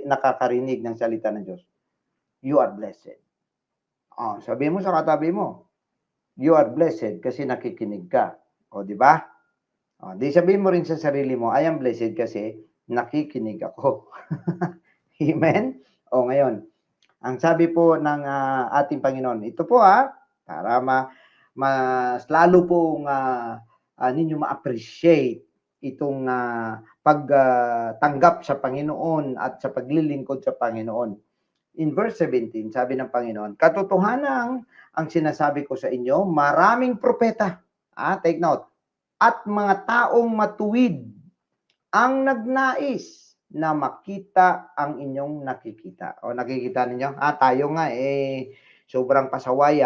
nakakarinig ng salita ng Diyos, you are blessed. Sabi mo sa katabi mo, you are blessed kasi nakikinig ka. O, di ba? Di sabihin mo rin sa sarili mo, I am blessed kasi nakikinig ako. Amen? O, ngayon, ang sabi po ng ating Panginoon, ito po para mas lalo pong ninyo ma-appreciate itong pagtanggap sa Panginoon at sa paglilingkod sa Panginoon. In verse 17, sabi ng Panginoon, katotohanan ang sinasabi ko sa inyo, maraming propeta, take note, at mga taong matuwid ang nagnais na makita ang inyong nakikita. O nakikita ninyo? Tayo nga sobrang pasaway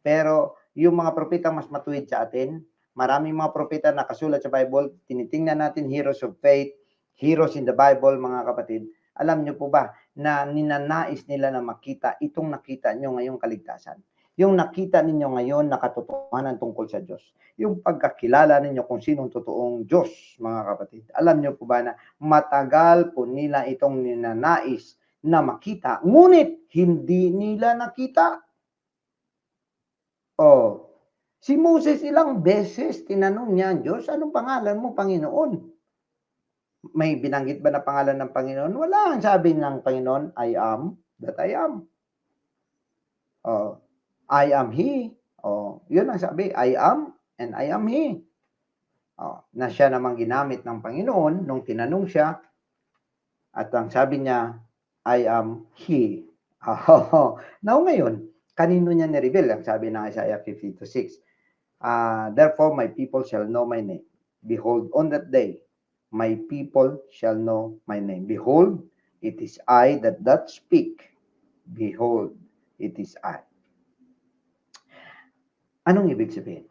pero yung mga propeta mas matuwid sa atin. Maraming mga propeta nakasulat sa Bible, tinitingnan natin heroes of faith, heroes in the Bible, mga kapatid. Alam niyo po ba na ninanais nila na makita itong nakita niyo ngayong kaligtasan? Yung nakita ninyo ngayon na katotohanan tungkol sa Diyos. Yung pagkakilala ninyo kung sinong totoong Diyos, mga kapatid. Alam niyo po ba na matagal po nila itong ninanais na makita, ngunit hindi nila nakita. Si Moses ilang beses tinanong niya ang Diyos, anong pangalan mo, Panginoon? May binanggit ba na pangalan ng Panginoon? Wala. Ang sabi ng Panginoon, I am that I am. I am He. Yun ang sabi, I am and I am He. Na siya namang ginamit ng Panginoon nung tinanong siya at ang sabi niya, I am He. Now ngayon, kanino niya ni-reveal? Ang sabi ng Isaiah 52:6. Therefore, my people shall know my name. Behold, on that day, my people shall know my name. Behold, it is I that doth speak. Behold, it is I. Anong ibig sabihin?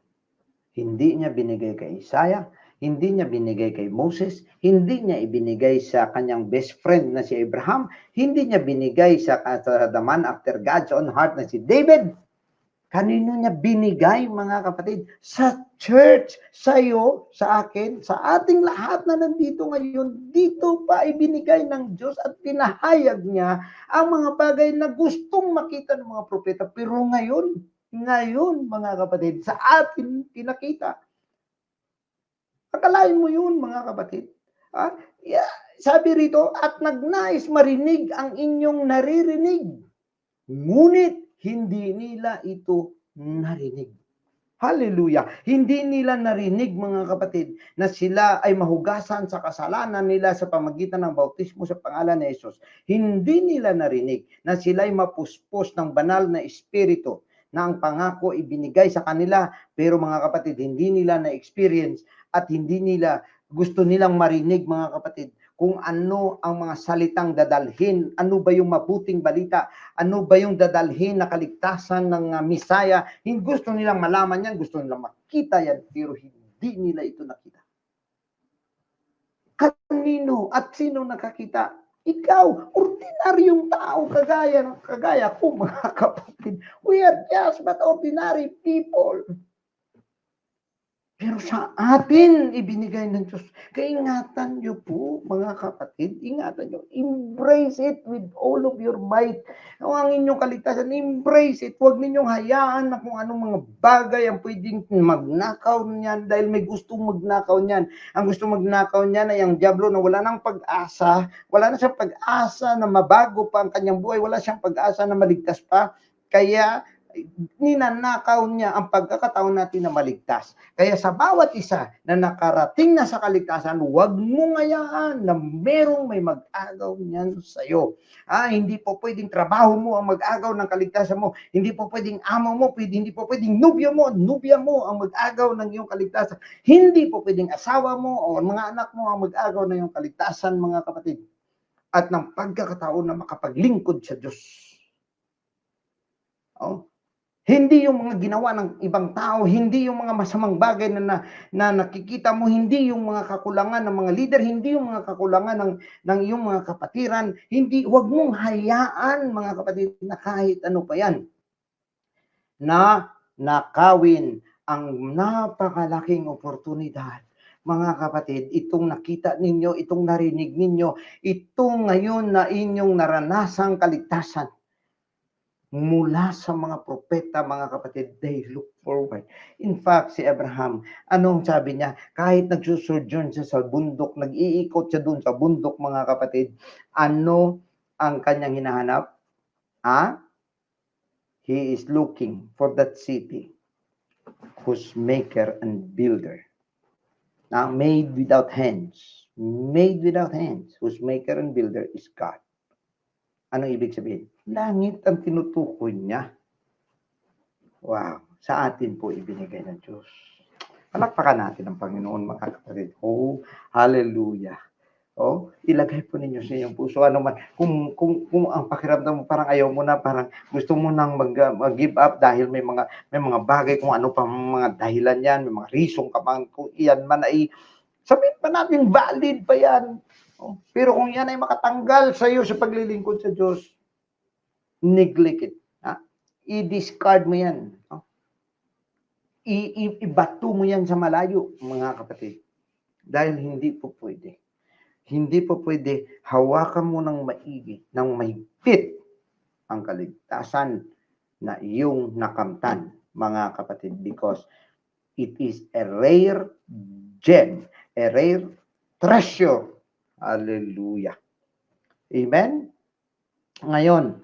Hindi niya binigay kay Isaiah, hindi niya binigay kay Moses, hindi niya ibinigay sa kanyang best friend na si Abraham, hindi niya binigay sa the man after God's own heart na si David. Kanino niya binigay, mga kapatid? Sa church, sa iyo, sa akin, sa ating lahat na nandito ngayon. Dito pa ibinigay ng Diyos at pinahayag niya ang mga bagay na gustong makita ng mga propeta. Pero ngayon, mga kapatid, sa atin pinakita. Akalain mo yun, mga kapatid. Sabi rito, at nagnais marinig ang inyong naririnig. Ngunit, hindi nila ito narinig. Hallelujah. Hindi nila narinig, mga kapatid, na sila ay mahugasan sa kasalanan nila sa pamagitan ng bautismo sa pangalan ni Jesus. Hindi nila narinig na sila ay mapuspos ng banal na espiritu na ang pangako ibinigay sa kanila. Pero mga kapatid, hindi nila na-experience at hindi nila gusto nilang marinig, mga kapatid, kung ano ang mga salitang dadalhin, ano ba yung mabuting balita, ano ba yung dadalhin na kaligtasan ng Misaya. Hindi gusto nilang malaman yan, gusto nilang makita yan, pero hindi nila ito nakita. Kanino at sino nakakita? Ikaw, ordinaryong tao, kagaya ko, mga kapatid. We are just but ordinary people. Pero sa atin, ibinigay ng Diyos. Kaya ingatan nyo po, mga kapatid, ingatan nyo. Embrace it with all of your might. Ang inyong kaligtasan, embrace it. Huwag ninyong hayaan na kung anong mga bagay ang pwedeng magnakaw niyan dahil may gustong magnakaw niyan. Ang gustong magnakaw niyan ay ang diablo na wala nang pag-asa, wala na siyang pag-asa na mabago pa ang kanyang buhay, wala siyang pag-asa na maligtas pa. Kaya, ninanakaw niya ang pagkakataon natin na maligtas. Kaya sa bawat isa na nakarating na sa kaligtasan, huwag mong hayaan na merong may mag-agaw niyan sa iyo. Hindi po pwedeng trabaho mo ang mag-agaw ng kaligtasan mo. Hindi po pwedeng amo mo, hindi po pwedeng nubya mo ang mag-agaw ng iyong kaligtasan. Hindi po pwedeng asawa mo o mga anak mo ang mag-agaw ng iyong kaligtasan, mga kapatid. At ng pagkakataon na makapaglingkod sa Diyos. Hindi yung mga ginawa ng ibang tao, hindi yung mga masamang bagay na nakikita mo, hindi yung mga kakulangan ng mga leader, hindi yung mga kakulangan ng iyong mga kapatiran, hindi, wag mong hayaan, mga kapatid, na kahit ano pa yan, na nakawin ang napakalaking oportunidad. Mga kapatid, itong nakita ninyo, itong narinig ninyo, itong ngayon na inyong naranasang kaligtasan, mula sa mga propeta, mga kapatid, they look forward. In fact, si Abraham, anong sabi niya? Kahit nagsusojourn siya sa bundok, nag-iikot siya dun sa bundok, mga kapatid, ano ang kanyang hinahanap? He is looking for that city whose maker and builder. Now, made without hands, whose maker and builder is God. Anong ibig sabihin? Langit ang tinutukoy niya. Wow, sa atin po ibinigay ng Diyos. Palakpakan natin ang Panginoon, mga kapatid. Oh, hallelujah. Ilagay po ninyo sa inyong puso. Ano man, kung ang pakiramdam mo parang ayaw mo na, parang gusto mo nang mag-give up dahil may mga bagay, kung ano pa mga dahilan yan, may mga reason ka man, kung iyan man ay, sabihin pa natin, valid pa yan. Pero kung yan ay makatanggal sa iyo sa paglilingkod sa Diyos, neglect it. I-discard mo yan. Ibato mo yan sa malayo, mga kapatid. Dahil hindi po pwede. Hindi po pwede hawakan mo ng maigi, ng mahigpit ang kaligtasan na iyong nakamtan, mga kapatid, because it is a rare gem, a rare treasure. Hallelujah. Amen? Ngayon,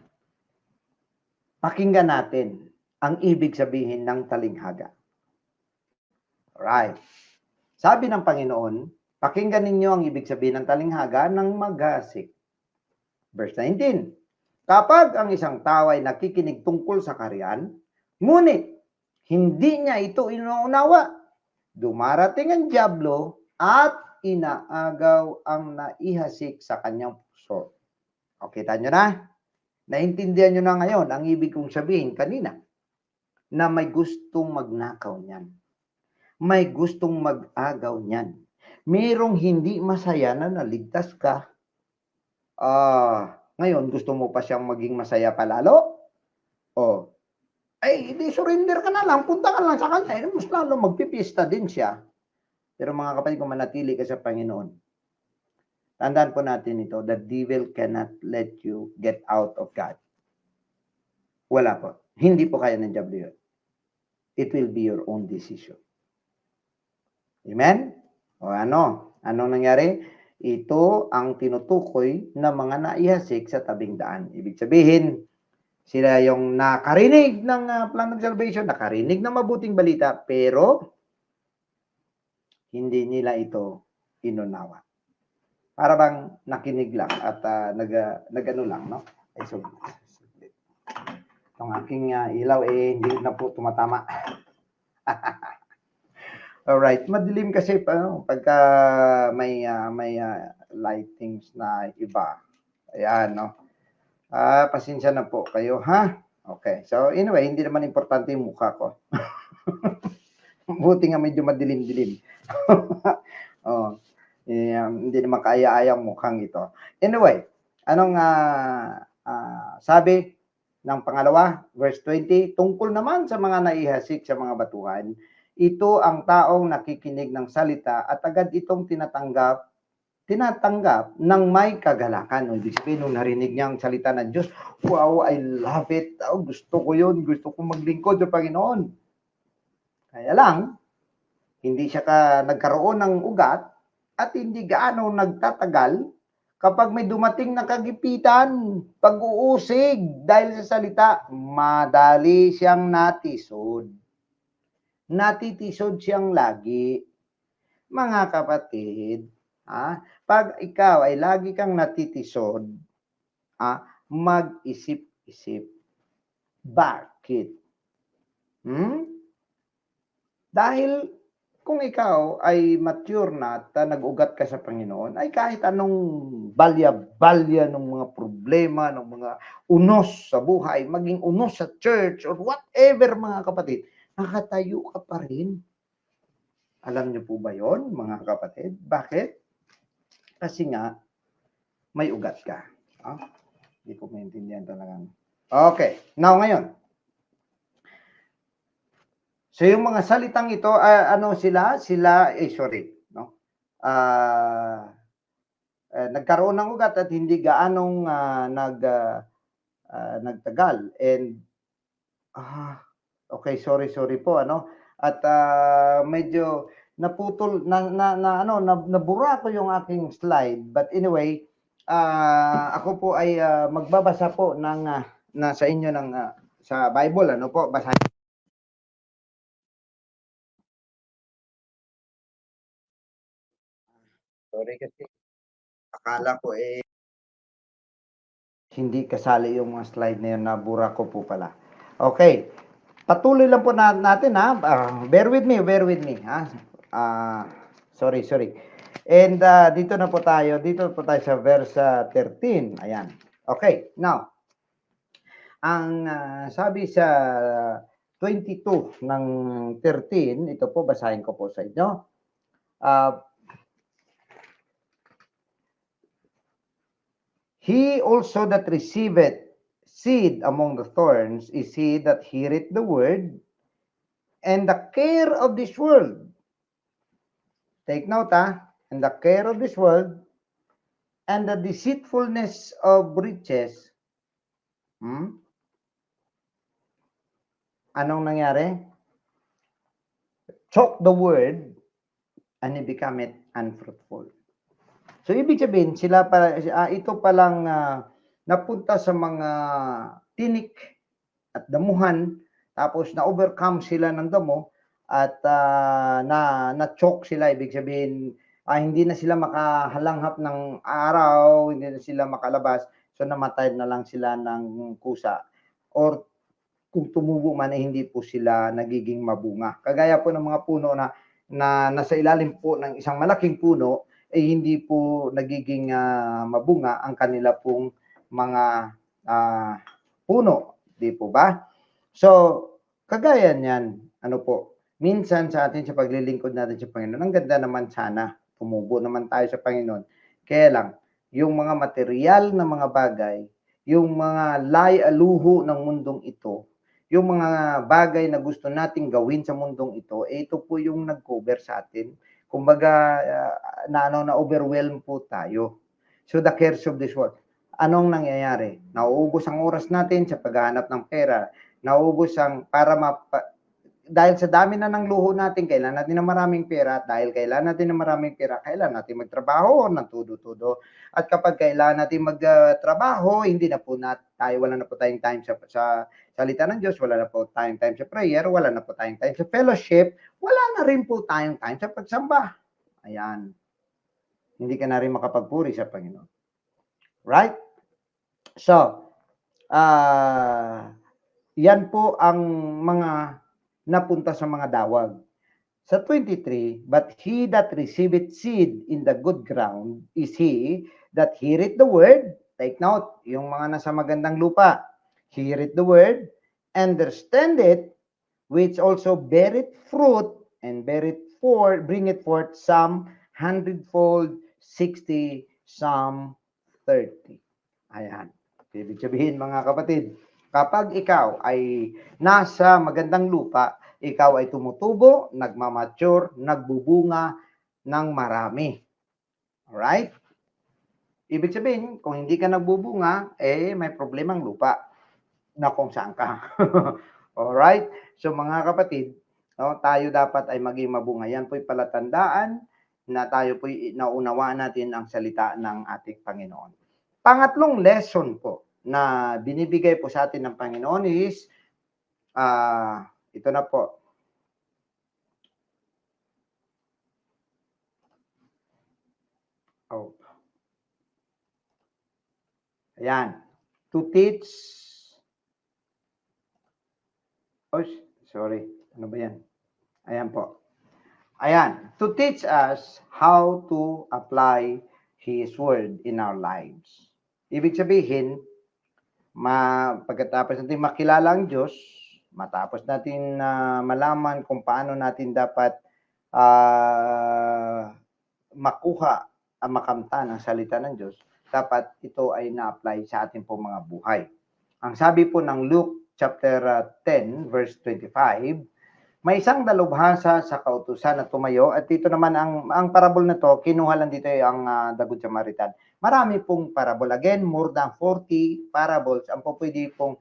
pakinggan natin ang ibig sabihin ng talinghaga. Alright. Sabi ng Panginoon, pakinggan ninyo ang ibig sabihin ng talinghaga ng maghasik. Verse 19. Kapag ang isang tao ay nakikinig tungkol sa kaharian, ngunit hindi niya ito inuunawa, dumarating ang diablo at at inaagaw ang naihasik sa kanyang puso. O, kita nyo na? Naintindihan nyo na ngayon ang ibig kong sabihin kanina na may gustong magnakaw niyan. May gustong mag-agaw niyan. Merong hindi masaya na naligtas ka. Ngayon, gusto mo pa siyang maging masaya palalo? O, ay, hindi surrender ka na lang. Punta ka lang sa kanya. Mas lalo magpipista din siya. Pero mga kapatid, kung manatili ka sa Panginoon, tandaan po natin ito, the devil cannot let you get out of God. Wala po. Hindi po kaya ng diablo yun. It will be your own decision. Amen? O ano? Anong nangyari? Ito ang tinutukoy na mga naihasik sa tabing daan. Ibig sabihin, sila yung nakarinig ng plan of salvation, nakarinig ng mabuting balita, pero hindi nila ito inunawa. Para bang nakinig lang at nag-ano lang, no? Ay, so, itong aking ilaw, hindi na po tumatama. Alright, madilim kasi pagka may lightings na iba. Ayan, no? Pasensya na po kayo, ha? Okay, so anyway, hindi naman importante yung mukha ko. Buti nga medyo madilim-dilim. Hindi naman kaaya-ayang mukhang ito. Anyway, anong sabi ng pangalawa, verse 20, tungkol naman sa mga naihasik sa mga batuhan, ito ang taong nakikinig ng salita at agad itong tinatanggap ng may kagalakan. Ibig sabihin, nung narinig niya ang salita ng Diyos, wow, I love it. Gusto ko yun. Gusto ko maglingkod sa Panginoon. Kaya lang, hindi siya nagkaroon ng ugat at hindi gaano nagtatagal kapag may dumating na kagipitan, pag-uusig dahil sa salita, madali siyang natisod. Natitisod siyang lagi. Mga kapatid, pag ikaw ay lagi kang natitisod, mag-isip-isip. Bakit? Dahil kung ikaw ay mature na at nag-ugat ka sa Panginoon, ay kahit anong balya-balya ng mga problema, ng mga unos sa buhay, maging unos sa church or whatever, mga kapatid, nakatayo ka pa rin. Alam niyo po ba yon, mga kapatid? Bakit? Kasi nga, may ugat ka. Hindi ko maintindihan talagang. Okay, now ngayon. So yung mga salitang ito, nagkaroon ng ugat at hindi gaanong nagtagal. And okay, sorry po, at medyo naputol nabura ko yung aking slide, but anyway, ako po ay magbabasa po ng sa inyo ng sa Bible, basahin. Sorry kasi akala ko hindi kasali yung mga slide na yun, nabura ko po pala. Okay. Patuloy lang po natin, bear with me, sorry. And dito po tayo sa verse 13. Ayan. Okay, now, ang sabi sa 22 ng 13, ito po, basahin ko po sa inyo. He also that receiveth seed among the thorns is he that heareth the word, and the care of this world. Take note, and the care of this world, and the deceitfulness of riches. Anong nangyari? Choke the word, and it becometh unfruitful. So, ibig sabihin, ito palang napunta sa mga tinik at damuhan, tapos na-overcome sila ng damo, at na-choke sila. Ibig sabihin, hindi na sila makahalanghap ng araw, hindi na sila makalabas, so namatay na lang sila ng kusa. Or kung tumubo man, hindi po sila nagiging mabunga. Kagaya po ng mga puno na nasa ilalim po ng isang malaking puno, hindi po nagiging mabunga ang kanila pong mga puno, di po ba? So, kagaya niyan, ano po, minsan sa atin sa paglilingkod natin sa Panginoon, ang ganda naman sana, tumubo naman tayo sa Panginoon. Kaya lang, yung mga material na mga bagay, yung mga lay-aluho ng mundong ito, yung mga bagay na gusto nating gawin sa mundong ito, ito po yung nag-cover sa atin. Kumbaga, na-overwhelm po tayo. So, the cares of this world. Anong nangyayari? Nauubos ang oras natin sa paghahanap ng pera, nauubos ang dahil sa dami na ng luho natin, kailangan natin ng maraming pera, at dahil kailangan natin ng maraming pera, kailangan natin magtrabaho ng todo-todo. At kapag kailangan natin magtrabaho, hindi na po wala na po tayong time sa salita ng Diyos, wala na po tayong time sa prayer, wala na po tayong time sa fellowship, wala na rin po tayong time sa pagsamba. Ayan. Hindi ka na rin makapagpuri sa Panginoon. Right? So, yan po ang mga napunta sa mga dawag. Sa 23, but he that receiveth seed in the good ground is he that heareth the word. Take note, yung mga nasa magandang lupa. Heareth the word, understand it, which also beareth fruit, and bringeth forth some 100-fold, 60, some 30. Ayan. Ibig sabihin mga kapatid, kapag ikaw ay nasa magandang lupa, ikaw ay tumutubo, nagmamature, nagbubunga ng marami. Alright? Ibig sabihin, kung hindi ka nagbubunga, may problemang lupa na kung saan ka. Alright? So mga kapatid, tayo dapat ay maging mabunga. Yan po'y palatandaan na tayo po'y naunawaan natin ang salita ng ating Panginoon. Pangatlong lesson po na binibigay po sa atin ng Panginoon is, ito na po. Ayan. To teach, sorry, ano ba yan? Ayan po. Ayan. To teach us how to apply His Word in our lives. Ibig sabihin, pagkatapos natin makilala ang Diyos, matapos natin malaman kung paano natin dapat makuha ang makamtan ang salita ng Diyos, dapat ito ay na-apply sa ating pong mga buhay. Ang sabi po ng Luke chapter 10 verse 25, may isang dalubhasa sa kautusan na tumayo, at dito naman ang parable na to, kinuha lang dito ang The Good Samaritan. Marami pong parable. Again, more than 40 parables ang pwede pong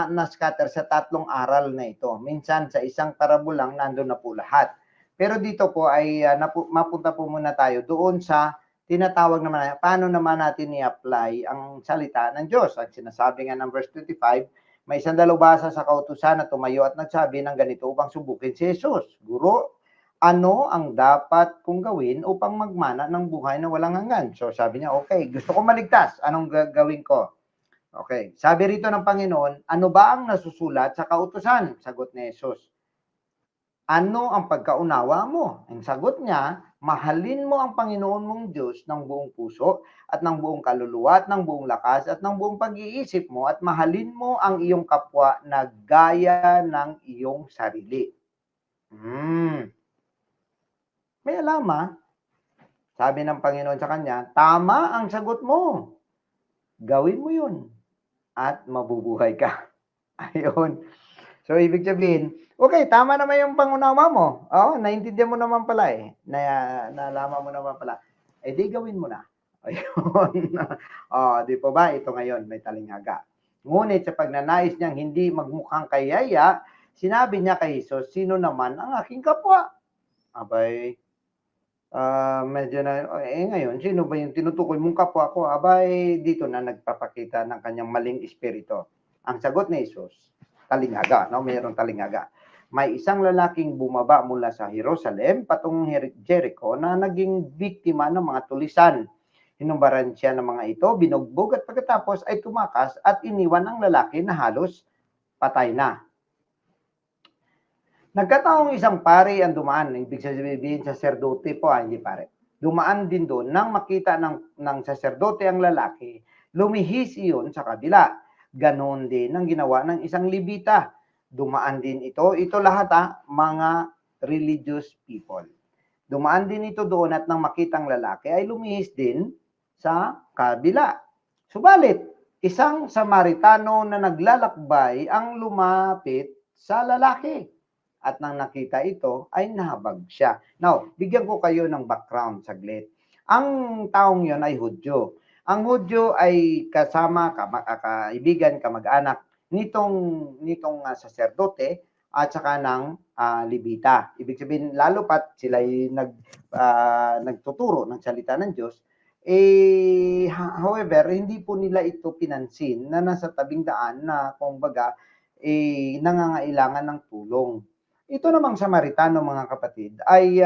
na-scatter sa tatlong aral na ito. Minsan sa isang parable lang nandun na po lahat. Pero dito po ay mapunta po muna tayo doon sa tinatawag naman, paano naman natin i-apply ang salita ng Diyos. At sinasabi nga ng verse 25, may isang dalubhasa sa kautusan na tumayo at nagsabi ng ganito upang subukin si Jesus. Guro, ano ang dapat kong gawin upang magmana ng buhay na walang hanggan? So sabi niya, okay, gusto ko maligtas. Anong gagawin ko? Okay, sabi rito ng Panginoon, ano ba ang nasusulat sa kautusan? Sagot ni Jesus. Ano ang pagkaunawa mo? Ang sagot niya, mahalin mo ang Panginoon mong Diyos ng buong puso at ng buong kaluluwa at ng buong lakas at ng buong pag-iisip mo, at mahalin mo ang iyong kapwa na gaya ng iyong sarili. May alama. Sabi ng Panginoon sa kanya, tama ang sagot mo. Gawin mo yun at mabubuhay ka. Ayun. So, ibig sabihin, okay, tama naman yung pangunawa mo. Naintindihan mo naman pala nalaman mo naman pala. Di gawin mo na. Ayun. Di po ba? Ito ngayon, may talinghaga. Ngunit sa pagnanais niyang hindi magmukhang kayaya, sinabi niya kay Jesus, sino naman ang aking kapwa? Abay, medyo na, ngayon, sino ba yung tinutukoy mong kapwa ko? Abay, dito na nagpapakita ng kanyang maling espiritu. Ang sagot ni Jesus, talinghaga, mayroong talinghaga. May isang lalaking bumaba mula sa Jerusalem patungong Jericho na naging biktima ng mga tulisan. Hinumbaran siya ng mga ito, binugbog, at pagkatapos ay tumakas at iniwan ang lalaki na halos patay na. Nagkataong isang pari ang dumaan. Ibig sabihin, saserdote po, hindi pare. dumaan din doon nang makita ng saserdote ang lalaki, lumihis iyon sa kabila. Ganon din ang ginawa ng isang Levita. Dumaan din ito lahat mga religious people. Dumaan din ito doon at nang makitang lalaki ay lumihis din sa kabila. Subalit, isang Samaritano na naglalakbay ang lumapit sa lalaki. At nang nakita ito, ay nahabag siya. Now, bigyan ko kayo ng background saglit. Ang taong yon ay Hudyo. Ang Hudyo ay kasama, kaibigan, kamag-anak nitong saserdote at saka ng Levita. Ibig sabihin, lalo pat sila'y nagtuturo ng salita ng Diyos, however, hindi po nila ito pinansin na nasa tabing daan na, kumbaga, nangangailangan ng tulong. Ito namang Samaritano, mga kapatid, ay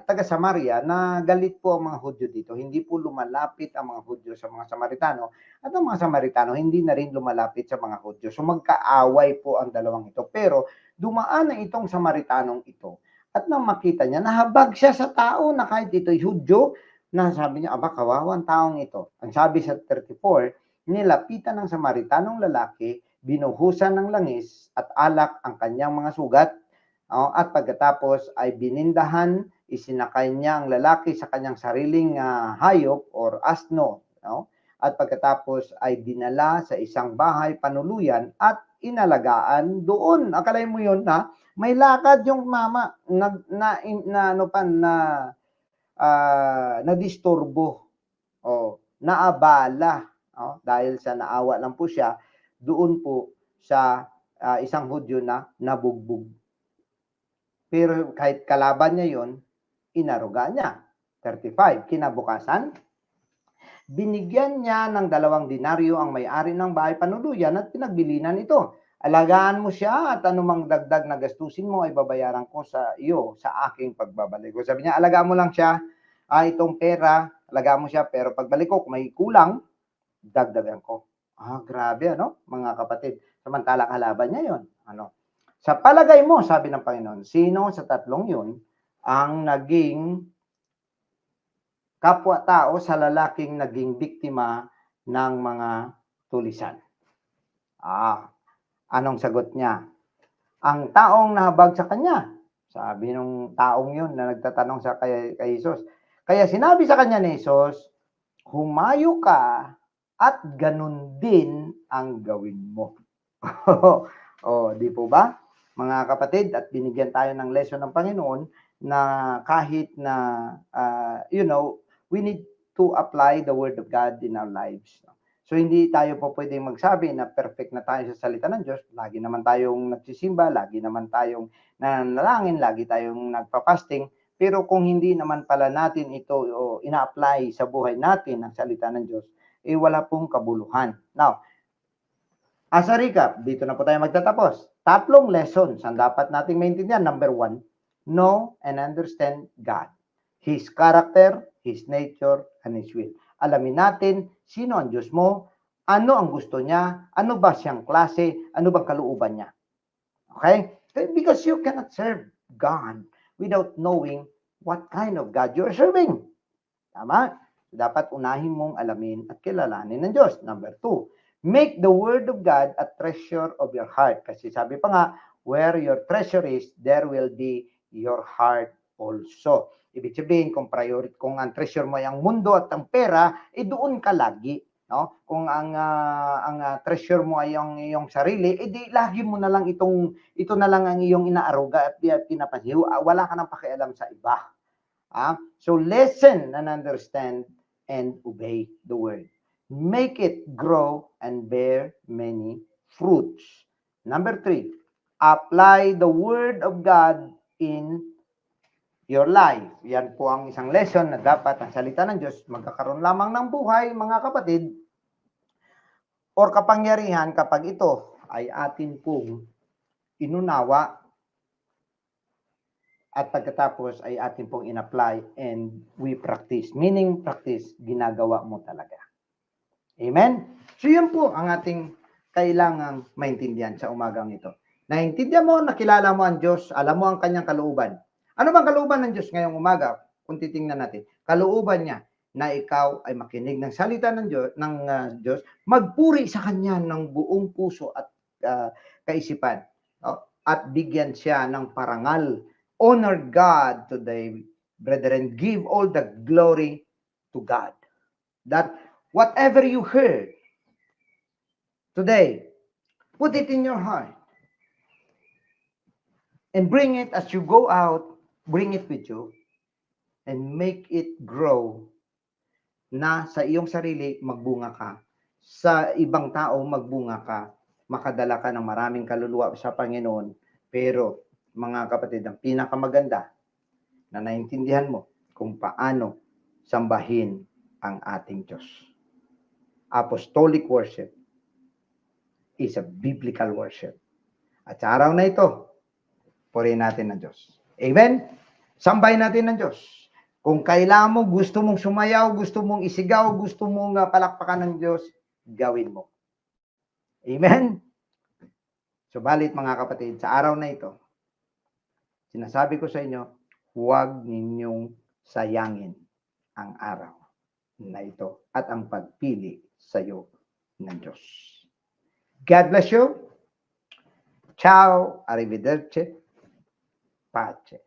taga Samaria na galit po ang mga Hudyo dito. Hindi po lumalapit ang mga Hudyo sa mga Samaritano at ang mga Samaritano hindi na rin lumalapit sa mga Hudyo. So magkaaway po ang dalawang ito. Pero dumaan na itong Samaritanong ito at nang makita niya, nahabag siya sa tao na kahit ito'y Hudyo, na sabi niya, aba, kawawang taong ito. Ang sabi sa 34, nilapitan ng Samaritanong lalaki, binuhusan ng langis at alak ang kanyang mga sugat, at pagkatapos ay binindahan, isinakay niya ang lalaki sa kanyang sariling hayop or asno. At pagkatapos ay dinala sa isang bahay panuluyan at inalagaan doon. Akalay mo yun na may lakad yung mama na disturbo, naabala, dahil sa naawa lang po siya doon po sa isang Hudyo na nabugbog. Pero kahit kalaban niya yon, inaruga niya. 35, kinabukasan, binigyan niya ng 2 denaryo ang may-ari ng bahay panuluyan at pinagbilinan ito. Alagaan mo siya at anumang dagdag na gastusin mo ay babayaran ko sa iyo sa aking pagbabalik. So sabi niya, alagaan mo lang siya, itong pera, alagaan mo siya, pero pagbalik ko, kung may kulang, dagdagan ko. Grabe, mga kapatid. Samantala kalaban niya yon. Sa palagay mo, sabi ng Panginoon, sino sa tatlong yun ang naging kapwa-tao sa lalaking naging biktima ng mga tulisan? Anong sagot niya? Ang taong nahabag sa kanya. Sabi ng taong yun na nagtatanong sa kay Jesus. Kaya sinabi sa kanya ni Jesus, humayo ka at ganun din ang gawin mo. Di po ba? Mga kapatid, at binigyan tayo ng lesson ng Panginoon na kahit na, we need to apply the Word of God in our lives. So, hindi tayo po pwedeng magsabi na perfect na tayo sa salita ng Diyos. Lagi naman tayong nagsisimba, lagi naman tayong nananalangin, lagi tayong nagpa-fasting. Pero kung hindi naman pala natin ito ina-apply sa buhay natin ang salita ng Diyos, wala pong kabuluhan. Now, as a recap, dito na po tayo magtatapos. 3 lessons ang dapat nating maintindihan. Number 1, know and understand God. His character, His nature, and His will. Alamin natin sino ang Diyos mo, ano ang gusto niya, ano ba siyang klase, ano bang kalooban niya. Okay? Because you cannot serve God without knowing what kind of God you are serving. Tama? Dapat unahin mong alamin at kilalanin ng Diyos. Number 2, make the Word of God a treasure of your heart. Kasi sabi pa nga, where your treasure is, there will be your heart also. Ibig sabihin, kung ang treasure mo ay ang mundo at ang pera, doon ka lagi. Kung ang treasure mo ay ang iyong sarili, di lagi mo na lang ito na lang ang iyong inaaruga at pinapansin. Wala ka nang pakialam sa iba. So listen and understand and obey the word. Make it grow and bear many fruits. Number 3, apply the Word of God in your life. Yan po ang isang lesson na dapat ang salita ng Diyos magkakaroon lamang ng buhay, mga kapatid, or kapangyarihan kapag ito ay atin pong inunawa at pagkatapos ay atin pong in-apply and we practice. Meaning practice, ginagawa mo talaga. Amen? So yun po ang ating kailangang maintindihan sa umagang ito. Naintindihan mo, nakilala mo ang Diyos, alam mo ang kanyang kalooban. Ano bang kalooban ng Diyos ngayong umaga? Kung titingnan natin. kalooban niya na ikaw ay makinig ng salita ng Diyos, magpuri sa Kanya ng buong puso at kaisipan, at bigyan siya ng parangal. Honor God today, brethren. Give all the glory to God. That whatever you heard today, put it in your heart. And bring it as you go out, bring it with you. And make it grow na sa iyong sarili magbunga ka. Sa ibang tao magbunga ka. Makadala ka ng maraming kaluluwa sa Panginoon. Pero mga kapatid, ang pinakamaganda na naintindihan mo kung paano sambahin ang ating Diyos. Apostolic worship is a biblical worship. At sa araw na ito, purihin natin ang Diyos. Amen? Sambahin natin ang Diyos. Kung kailangan mo, gusto mong sumayaw, gusto mong isigaw, gusto mong palakpakan ng Diyos, gawin mo. Amen? Subalit mga kapatid, sa araw na ito, sinasabi ko sa inyo, huwag ninyong sayangin ang araw na ito at ang pagpili sa iyo ng Diyos. God bless you. Ciao, arrivederci, pace.